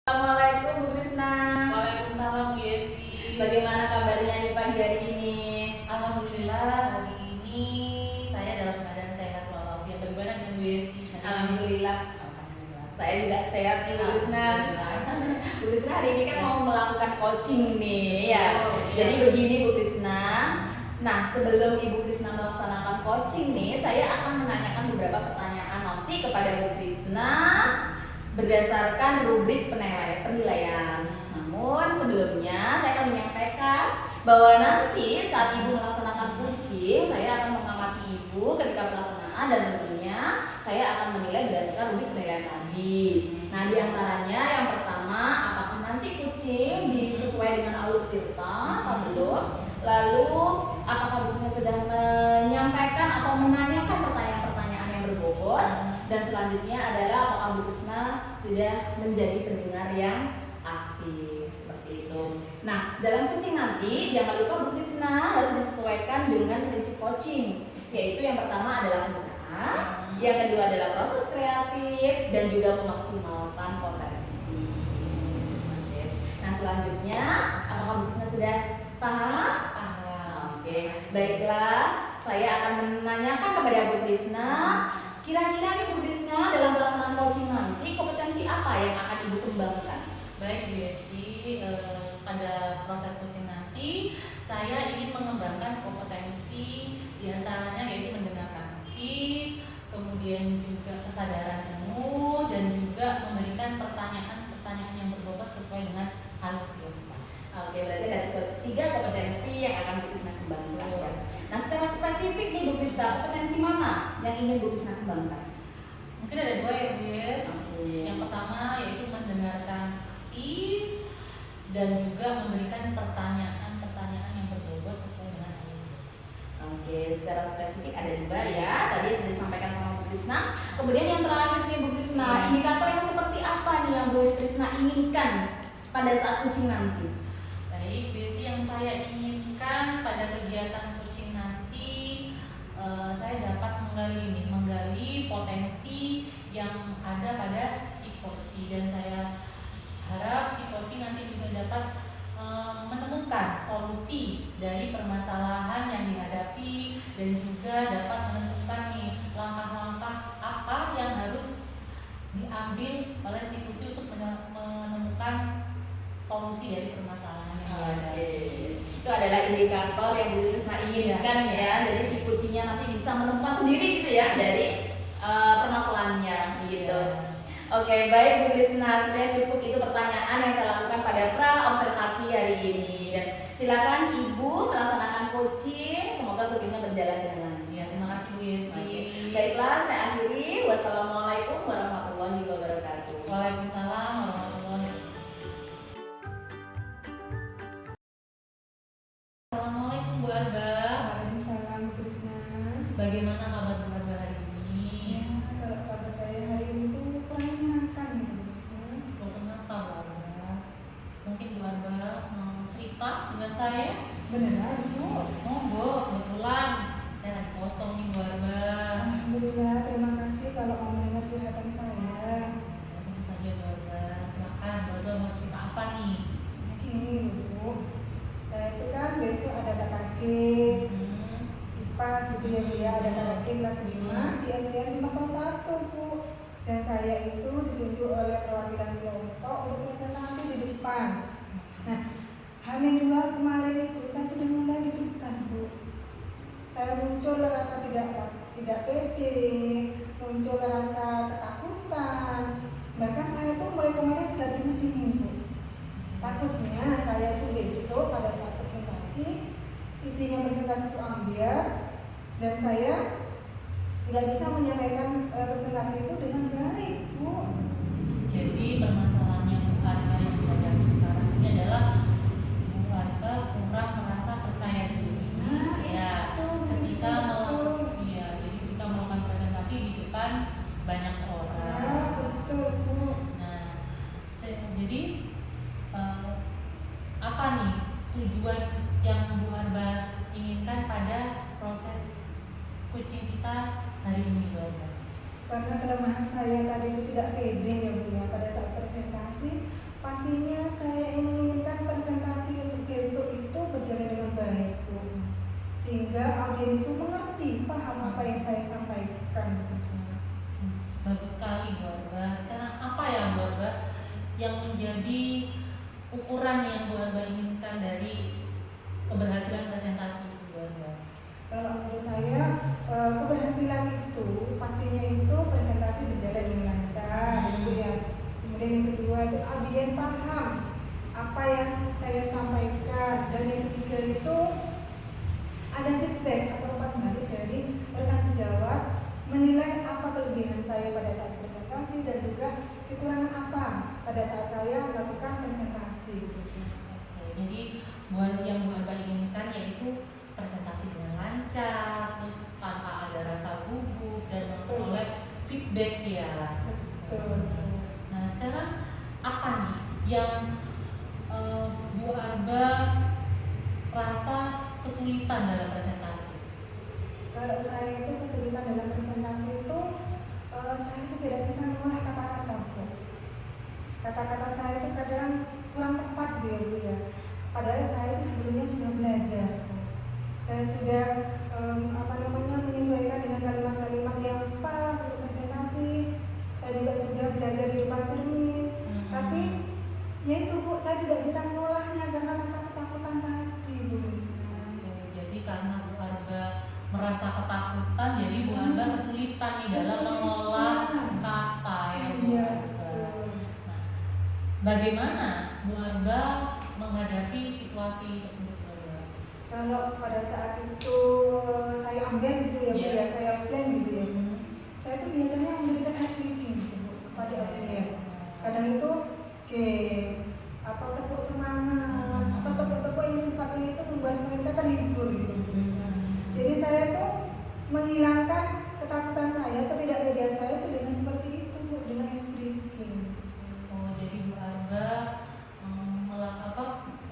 Assalamualaikum Bu Krisna. Waalaikumsalam Bu Yesi. Bagaimana kabarnya di pagi hari ini? Alhamdulillah hari ini saya dalam keadaan sehat walafiat. Bagaimana dengan Bu Yesi? Alhamdulillah. Alhamdulillah. Saya juga sehat nih Bu Krisna. Bu Krisna hari ini kan mau melakukan coaching nih ya. Oh, iya. Jadi begini Bu Krisna. Nah, sebelum Ibu Krisna melaksanakan coaching nih, saya akan menanyakan beberapa pertanyaan nanti kepada Bu Krisna berdasarkan rubrik penilaian. Namun sebelumnya saya akan menyampaikan bahwa nanti saat Ibu melaksanakan coaching, saya akan mengamati Ibu ketika pelaksanaan dan tentunya saya akan menilai berdasarkan rubrik penilaian tadi. Nah, di antaranya yang pertama, apakah nanti coaching disesuai dengan alur tirta atau belum? Lalu, apakah bukunya sudah menyampaikan atau menanyakan pertanyaan-pertanyaan yang berbobot? Dan selanjutnya adalah apakah Bu Krisna sudah menjadi pendengar yang aktif seperti itu. Nah, dalam coaching nanti jangan lupa Bu Krisna harus disesuaikan dengan prinsip coaching, yaitu yang pertama adalah penggunaan, yang kedua adalah proses kreatif dan juga memaksimalkan potensi. Oke. Nah, selanjutnya apakah Bu Krisna sudah paham? Oke, baiklah. Saya akan menanyakan kepada Bu Krisna, kira-kira nih Bu Krisna dalam pelaksanaan coaching nanti kompetensi apa yang akan Ibu kembangkan? Baik Bu Yesi, pada proses coaching nanti saya ingin mengembangkan kompetensi diantaranya yaitu mendengarkan aktif, kemudian juga kesadaran penuh dan juga memberikan pertanyaan-pertanyaan yang berbobot sesuai dengan alur kita. Oke, berarti ada tiga kompetensi yang akan Bu Krisna kembangkan ya. Nah, secara spesifik nih Bu Krisna, kompetensi mana yang ingin Bu Krisna kembangkan? Mungkin ada dua ya Bu Yes. Oke. Yang pertama yaitu mendengarkan aktif dan juga memberikan pertanyaan-pertanyaan yang berbobot sesuai dengan alur. Oke, secara spesifik ada dua ya. Tadi sudah disampaikan sama Bu Krisna. Kemudian yang terakhir nih Bu Krisna, indikator yang seperti apa nih yang Bu Krisna inginkan pada saat coaching nanti? Baik, basic yang saya inginkan pada kegiatan coaching nanti, saya dapat menggali potensi yang ada pada si coaching, dan saya harap si coaching nanti juga dapat menemukan solusi dari permasalahan yang dihadapi dan juga dapat menentukan nih langkah-langkah apa yang harus diambil oleh si coaching untuk menemukan solusi dari permasalahan yang dihadapi. Itu adalah indikator yang Bu Krisna inginkan ya. Jadi si kucingnya nanti bisa menemukan sendiri gitu ya dari permasalahannya gitu. Oke, baik Bu Krisna, sebenarnya cukup itu pertanyaan yang saya lakukan pada pra observasi hari ini. Dan silakan Ibu melaksanakan coaching. Semoga coachingnya berjalan dengan lancar. Ya, terima kasih Bu Yesi. Baiklah, saya akhiri. Wassalamualaikum warahmatullahi wabarakatuh. Waalaikumsalam warahmatullahi wabarakatuh. Assalamualaikum Bu Arba. Waalaikumsalam Bu Krisna. Bagaimana kabar Bu Arba hari ini? Ya, kalau kabar saya hari ini tuh kurang menyenangkan gitu Bu Krisna. Loh, kenapa Bu Arba? Mungkin Bu Arba mau cerita dengan saya? Beneran Bu? Monggo, kebetulan saya lagi kosong nih Bu Arba. Alhamdulillah, terima kasih kalau mau mendengar curhatan saya. Tentu saja Bu Arba, silakan Bu Arba mau cerita apa nih? Nah, gini Bu, saya itu kan besok ada KKG IPAS gitu ya Bu ya, ada KKG kelas 5 di SDN cuma kelas 1 Bu. Dan saya itu ditunjuk oleh perwakilan kelompok untuk presentasi di depan. Nah, H-2 kemarin itu saya sudah mulai di depan Bu. Saya muncul rasa tidak pede, muncul rasa ketakutan. Bahkan saya tuh mulai kemarin sudah dingin Bu. Takutnya saya itu besok pada saat presentasi, isinya presentasi itu ambil dan saya tidak bisa menyampaikan presentasi itu dengan baik Bu. Jadi permasalahannya Bu Arba yang kita hadapi sekarang ini adalah Bu Arba kurang merasa percaya diri. Ya, ketika melakukan jadi ketika melakukan presentasi di depan banyak orang. Ya, betul Bu. Nah, jadi apa nih tujuan yang Bu Arba inginkan pada proses coaching kita hari ini, Bu Arba? Karena kelemahan saya tadi itu tidak pede ya Bu ya pada saat presentasi, pastinya saya menginginkan presentasi untuk besok itu berjalan dengan baik Bu, sehingga audien itu mengerti, paham apa yang saya sampaikan gitu. Bagus sekali Bu Arba. Sekarang apa ya Bu Arba yang menjadi ukuran yang Bu Arba inginkan dari keberhasilan presentasi itu Bu Arba? Kalau menurut saya keberhasilan itu pastinya itu presentasi berjalan dengan lancar gitu ya. Kemudian yang kedua itu audien paham apa yang saya sampaikan, dan yang ketiga itu ada feedback atau umpan balik dari rekan sejawat menilai apa kelebihan saya pada saat presentasi dan juga kekurangan apa pada saat saya melakukan presentasi gitu sih. Oke, jadi yang Bu Arba inginkan yaitu presentasi dengan lancar, terus tanpa ada rasa gugup dan memperoleh feedback ya. Betul. Nah sekarang apa nih yang Bu Arba rasa kesulitan dalam presentasi? Kalau saya itu kesulitan dalam presentasi itu saya itu tidak bisa mengolah kata-kata Bu. Kata-kata saya itu kadang kurang tepat gitu ya Bu ya. Padahal saya itu sebelumnya sudah belajar. Saya sudah menyesuaikan dengan kalimat-kalimat yang pas untuk presentasi. Saya juga sudah belajar di depan cermin. Tapi ya itu Bu, saya tidak bisa mengolahnya karena rasa ketakutan tadi Bu. Jadi karena Bu Arba merasa ketakutan, jadi Bu Arba kesulitan nih dalam mengolah kata ya Bu Arba. Nah, bagaimana Bu Arba menghadapi situasi tersebut Bu Arba? Kalau pada saat itu saya ambil gitu ya Bu ya, saya plan gitu ya Bu. Saya tuh biasanya memberikan ice breaking gitu Bu kepada audien. Kadang itu game atau tepuk semangat atau tepuk-tepuk yang sifatnya itu membuat mereka terhibur gitu Bu. Jadi saya tuh menghilangkan ketakutan saya, ketidakpedean saya itu dengan seperti itu Bu, dengan ice breaking. Oh, jadi Bu Arba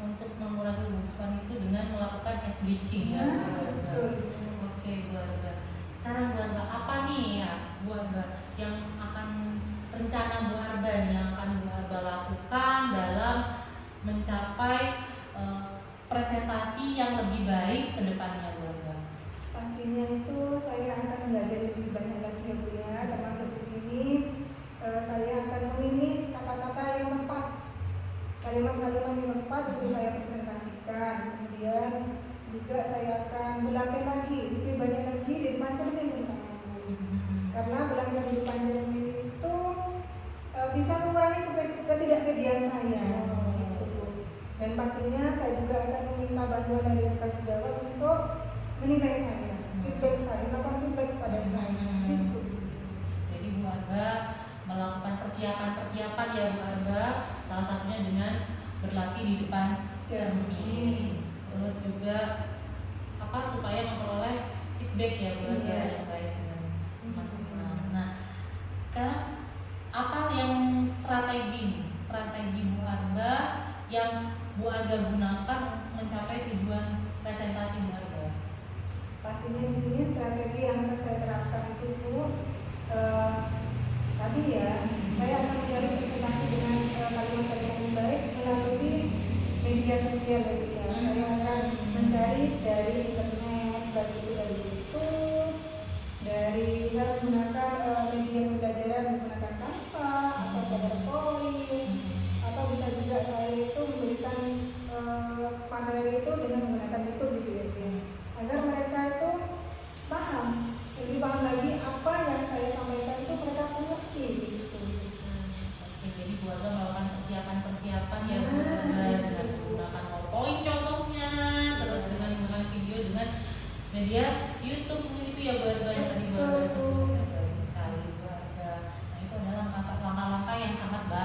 untuk mengurangi gugupan itu dengan melakukan ice breaking ya Bu Arba. Oke Bu Arba. Sekarang Bu Arba apa nih ya Bu Arba yang akan rencana Bu Arba nih yang akan Bu Arba lakukan dalam mencapai presentasi yang lebih baik ke depannya Bu Arba? Pastinya itu saya akan belajar lebih banyak lagi ya Bu ya, termasuk di sini saya akan memilih kata-kata yang tepat, kalimat-kalimat yang tepat untuk saya presentasikan. Kemudian juga saya akan berlatih lagi, lebih banyak lagi di depan cermin karena belajar di depan cermin itu bisa mengurangi ketidakpedean saya gitu Bu. Dan pastinya saya juga akan meminta bantuan dari rekan sejawat untuk menilai saya, feedback saya, melakukan feedback kepada saya gitu. Jadi Bu Arba melakukan persiapan-persiapan ya Bu Arba, salah satunya dengan berlatih di depan cermin. Terus juga supaya memperoleh feedback ya Bu Arba yang baik dengan teman-teman. Nah, sekarang apa sih yang strategi Bu Arba yang Bu Arba gunakan untuk mencapai tujuan presentasi Bu Arba? Pastinya di sini strategi yang akan saya terapkan itu Bu, tadi ya saya akan mencari presentasi dengan kalimat-kalimat yang baik melalui media sosial ya. Saya akan mencari dari internet, baik itu dari YouTube, dari saya menggunakan media pembelajaran menggunakan Canva atau PowerPoint, atau bisa juga saya itu memberikan materi itu dengan menggunakan YouTube gitu ya, agar mereka itu paham, lebih paham lagi apa yang saya sampaikan itu mereka mengerti gitu. Oke, jadi Bu Arba melakukan persiapan ya Bu Arba dengan menggunakan PowerPoint contohnya, terus dengan menggunakan video dengan media YouTube mungkin itu ya Bu Arba yang tadi Bu Arba sebutkan. Bagus sekali Bu Arba. Nah itu adalah langkah-langkah yang sangat baik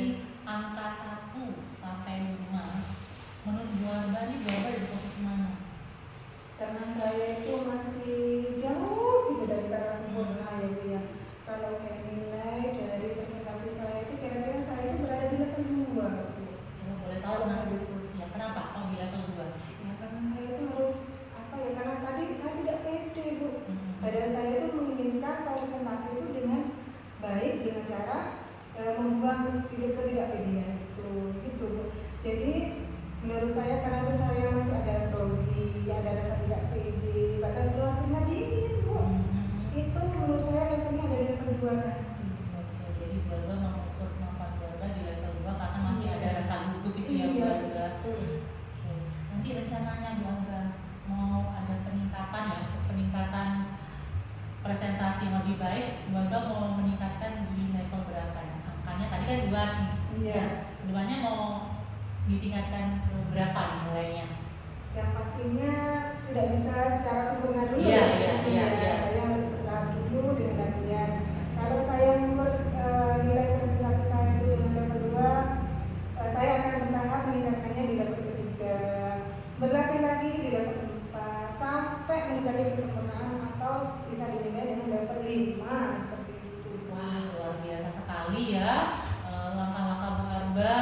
dari angka 1 sampai 5, menurut Bu Arba nih, Bu Arba di posisi mana? Karena saya itu masih jauh gitu dari kata sempurna ya Bu ya. Kalau saya nilai dari presentasi saya itu kira-kira saya itu berada di level 2 Bu. Boleh tahu Kalau nah, saya ikut. ya kenapa kok di level 2? Ya karena saya itu harus apa ya, karena tadi saya tidak pede Bu. Padahal saya itu menginginkan presentasi itu dengan baik, dengan cara membuang ketidakpedean itu gitu Bu. Jadi menurut saya karena itu saya masih ada grogi, ada rasa tidak pede, bahkan keluar keringat dingin Bu. Itu menurut saya levelnya ada di level 2 tadi. Oke, jadi Bu Arba mengukur kemampuan Bu Arba di level 2 karena masih ada rasa gugup itu ya Bu Iya, Arba. betul. Oke. Nanti rencananya Bu Arba mau ada peningkatan ya, untuk peningkatan presentasi yang lebih baik, Bu Arba mau meningkatkan di level berapa ya? Angkanya tadi kan 2 nih. Iya. Kedepannya mau ditingkatkan ke berapa nih nilainya? Yang pastinya tidak bisa secara sempurna dulu. Iya, ya, iya, pasti iya, ya. iya. Saya harus bertahap dulu dengan latihan. Kalau saya mengukur nilai presentasi saya itu dengan level 2, saya akan bertahap meningkatkannya di level ketiga, berlatih lagi di level 4 sampai mendekati kesempurnaan atau bisa dinilai dengan level 5 seperti itu. Wah, luar biasa sekali ya langkah-langkah Bu Arba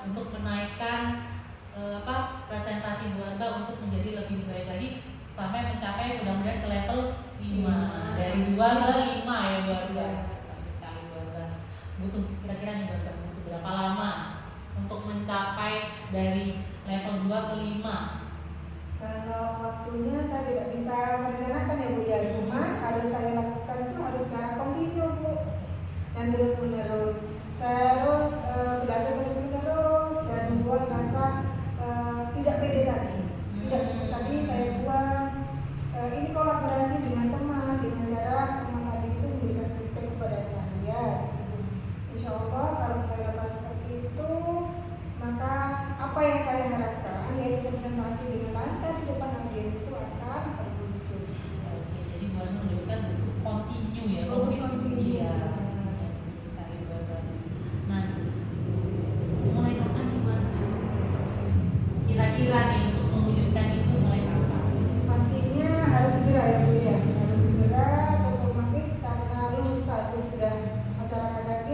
untuk menaikkan presentasi Bu Arba untuk menjadi lebih baik lagi sampai mencapai mudah-mudahan ke level 5. Dari 2 ke 5 ya Bu Arba. Bagus sekali Bu Arba. Butuh kira-kira nih Bu Arba butuh berapa lama untuk mencapai dari level 2 ke 5? Kalau waktunya saya tidak bisa merencanakan ya Bu ya, cuma harus saya lakukan itu harus secara kontinu Bu, dan terus menerus. Saya harus belajar terus menerus dan membuat rasa tidak pede tadi. Tidak pede tadi saya buat ini kolaborasi dengan teman, dengan cara teman tadi itu memberikan feedback kepada saya. Insya Allah kalau saya dapat seperti itu, maka apa yang saya harapkan yaitu presentasi dengan lancar di depan audiens itu akan terwujud. Oke, jadi Bu Arba menunjukkan butuh continue ya. Butuh continue. Iya. Bagus sekali Bu Arba. Nah, mulai kapan nih Bu Arba? Kira-kira nih untuk mewujudkan itu mulai kapan? Pastinya harus segera ya Bu ya, harus segera, otomatis karena lusa itu sudah acara KKG,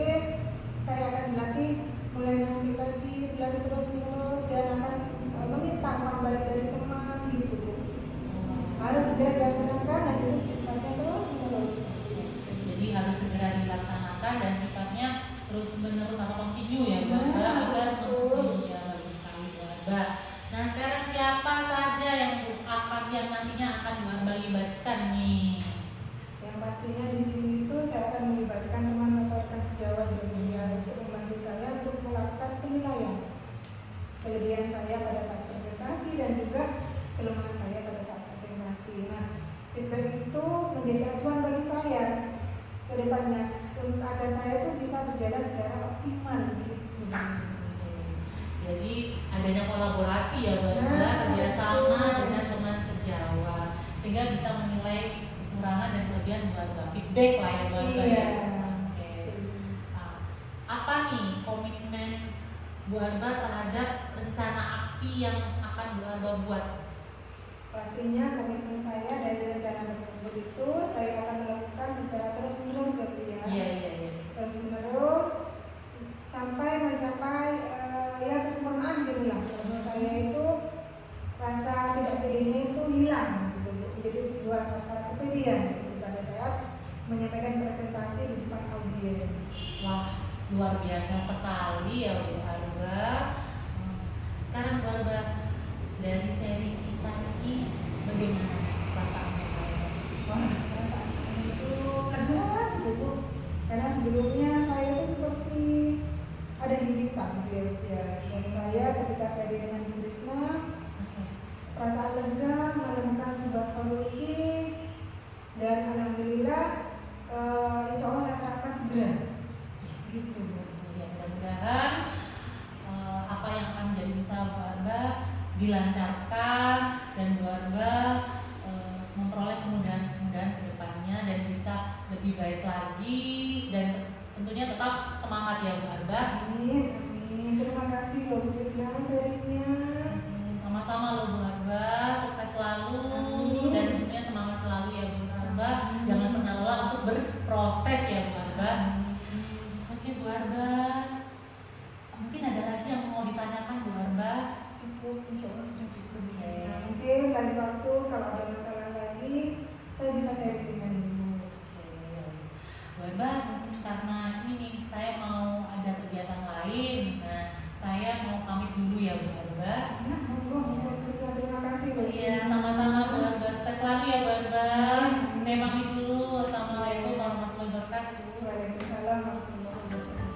saya akan dilatih mulai nanti lagi, belajar terus menerus dan akan meminta uang balik dari teman gitu Bu. Harus segera dilaksanakan dan itu sifatnya terus menerus. Jadi harus segera dilaksanakan dan sifatnya terus menerus atau continue ya Bu Arba, Nah, agar betul. ya bagus sekali Bu Arba. Nah, sekarang siapa saja yang nantinya akan Bu Arba libatkan nih? Yang pastinya di sini itu saya akan melibatkan teman atau rekan sejawat dunia untuk membantu saya untuk melakukan penilaian kelebihan saya pada saat presentasi dan juga kelemahan saya pada saat presentasi. Nah, feedback itu menjadi acuan bagi saya ke depannya untuk agar saya itu bisa berjalan secara optimal gitu. Jadi adanya kolaborasi ya Bu Arba, Nah, kerjasama betul. dengan teman sejawat sehingga bisa menilai kekurangan dan kelebihan Bu Arba. Feedback lah ya Bu Arba. Iya. Oke. Apa nih komitmen Bu Arba terhadap rencana aksi yang akan Bu Arba buat? Pastinya komitmen saya dari rencana tersebut itu saya akan melakukan secara terus menerus ya. Iya. Terus menerus sampai mencapai ya kesempurnaan gitu lah. Menurut saya itu rasa tidak pedenya itu hilang gitu Bu. Jadi sebuah rasa kepedean gitu pada saat menyampaikan presentasi di depan audiens. Wah, luar biasa sekali ya Bu Arba. Sekarang Bu Arba, dari seri kita ini bagaimana perasaannya Bu Arba? Wah, perasaan saya itu lega gitu Bu. Karena sebelumnya saya itu seperti ada himpitan gitu ya. Dan saya ketika saya dengan Bu Krisna, perasaan lega menemukan sebuah solusi dan alhamdulillah insya Allah saya terapkan segera. Gitu Bu. Ya, mudah-mudahan apa yang akan menjadi usaha Bu Arba dilancarkan dan Bu Arba memperoleh kemudahan-kemudahan ke depannya dan bisa lebih baik lagi dan tentunya tetap semangat ya Bu Arba. Amin, amin. Terima kasih loh Bu Krisna sharingnya. Sama-sama loh Bu Arba, sukses selalu. Amin. Dan tentunya semangat selalu ya Bu Arba. Jangan pernah lelah untuk berproses ya Bu Arba. Oke Bu Arba, mungkin ada lagi yang mau ditanyakan Bu Arba? Cukup, insya Allah sudah cukup. Bu Oke. Krisna. Mungkin lain waktu kalau ada masalah lagi, saya bisa sharing dengan Ibu. Bu Arba, mungkin karena ini nih saya mau ada kegiatan lain. Nah, saya mau pamit dulu ya Bu Arba. Ya, monggo, monggo Bu Krisna. Terima kasih loh. Bu Iya, Krisna. sama-sama Bu Arba. Sukses selalu ya Bu Arba. Saya pamit dulu. Assalamualaikum warahmatullahi wabarakatuh. Waalaikumsalam warahmatullahi wabarakatuh.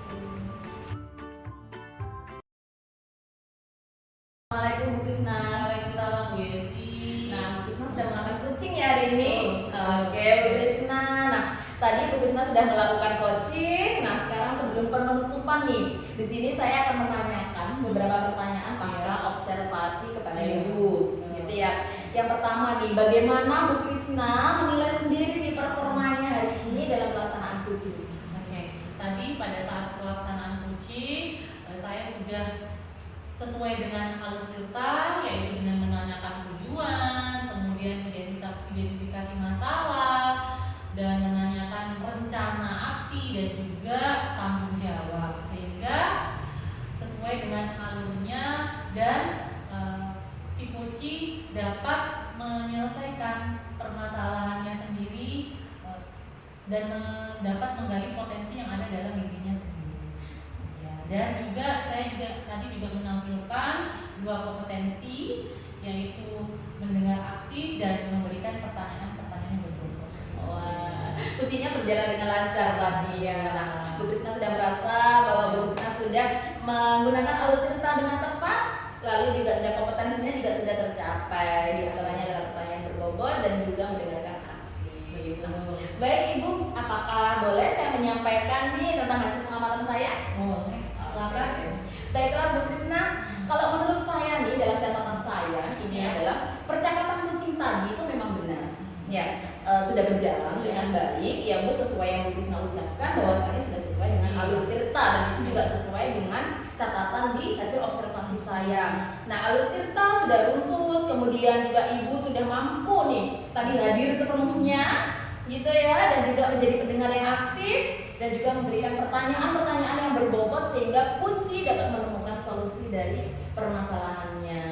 Assalamualaikum Bu Krisna. Waalaikumsalam Bu Yesi. Nah, Bu Krisna sudah mengamalkan coaching ya hari ini. Oke, Bu Krisna. Nah, tadi Bu Krisna sudah melakukan coaching. Nah, sekarang sebelum penutupan nih, di sini saya akan menanyakan beberapa pertanyaan pasca observasi kepada Ibu, gitu ya. Yang pertama nih, bagaimana Bu Krisna menilai sendiri nih performanya hari ini dalam pelaksanaan coaching? Oke, tadi pada saat pelaksanaan coaching saya sudah sesuai dengan alur tirta, yaitu dengan menanyakan tujuan, kemudian identifikasi masalah, dan menanyakan rencana aksi dan juga tanggung jawab, sehingga sesuai dengan alurnya dan si coach dapat menyelesaikan permasalahannya sendiri dan dapat menggali potensi yang ada dalam dirinya sendiri. Ya, dan juga saya tadi juga menampilkan 2 kompetensi, yaitu mendengar aktif dan memberikan pertanyaan-pertanyaan yang berbobot. Wah, kuncinya berjalan dengan lancar tadi ya. Nah, Bu Krisna sudah merasa bahwa Bu Krisna sudah menggunakan alur tirta dengan tepat, lalu juga sudah kompetensinya juga sudah tercapai. Di antaranya adalah pertanyaan berbobot dan juga mendengarkan aktif. Nah, baik Ibu, apakah boleh saya menyampaikan nih tentang hasil pengamatan saya? Boleh, silakan. Baiklah Bu Krisna, kalau menurut saya nih dalam catatan saya ini Ya. adalah percakapan kucing tadi itu memang benar. Ya, sudah berjalan dengan baik. Ya Bu, sesuai yang Bu Krisna ucapkan bahwasanya sudah sesuai dengan alur tirta dan itu juga sesuai dengan catatan di hasil observasi saya. Nah, alur tirta sudah runtut, kemudian juga Ibu sudah mampu nih tadi hadir sepenuhnya gitu ya, dan juga menjadi pendengar yang aktif dan juga memberikan pertanyaan-pertanyaan yang berbobot sehingga kunci dapat menemukan solusi dari permasalahannya.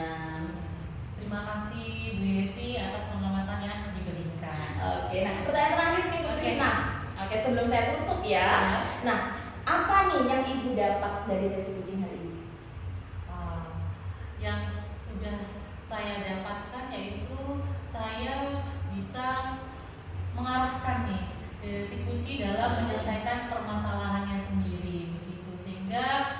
Terima kasih Bu Yesi atas pengamatan yang diberikan. Oke, nah pertanyaan terakhir nih Bu Oke. Krisna. Oke, sebelum saya tutup ya. Nah, apa nih yang Ibu dapat dari sesi coaching hari ini? Yang sudah saya dapatkan yaitu saya bisa mengarahkan nih si kunci dalam menyelesaikan permasalahannya sendiri begitu, sehingga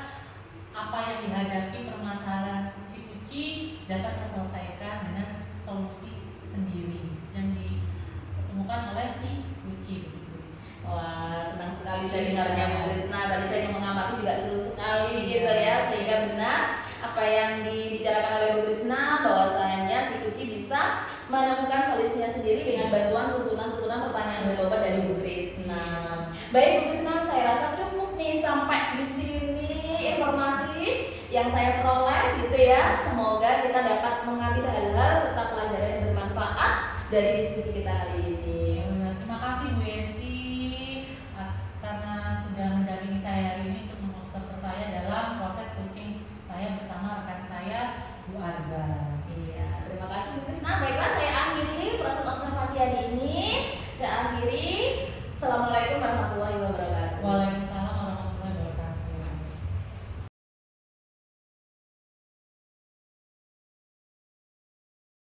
apa yang dihadapi permasalahan si kunci dapat terselesaikan dengan solusi sendiri yang ditemukan oleh si kunci begitu. Wah, senang sekali saya dengarnya Bu Krisna. Tadi saya mengamati juga seru sekali gitu ya, sehingga benar apa yang dibicarakan oleh Bu Krisna bahwasanya si kunci bisa menemukan solusinya sendiri dengan bantuan tuntunan pertanyaan berbobot dari Bu Krisna. Baik Bu Krisna, saya rasa cukup nih sampai di sini informasi yang saya peroleh gitu ya. Semoga kita dapat mengambil hal-hal serta pelajaran yang bermanfaat dari diskusi kita hari ini.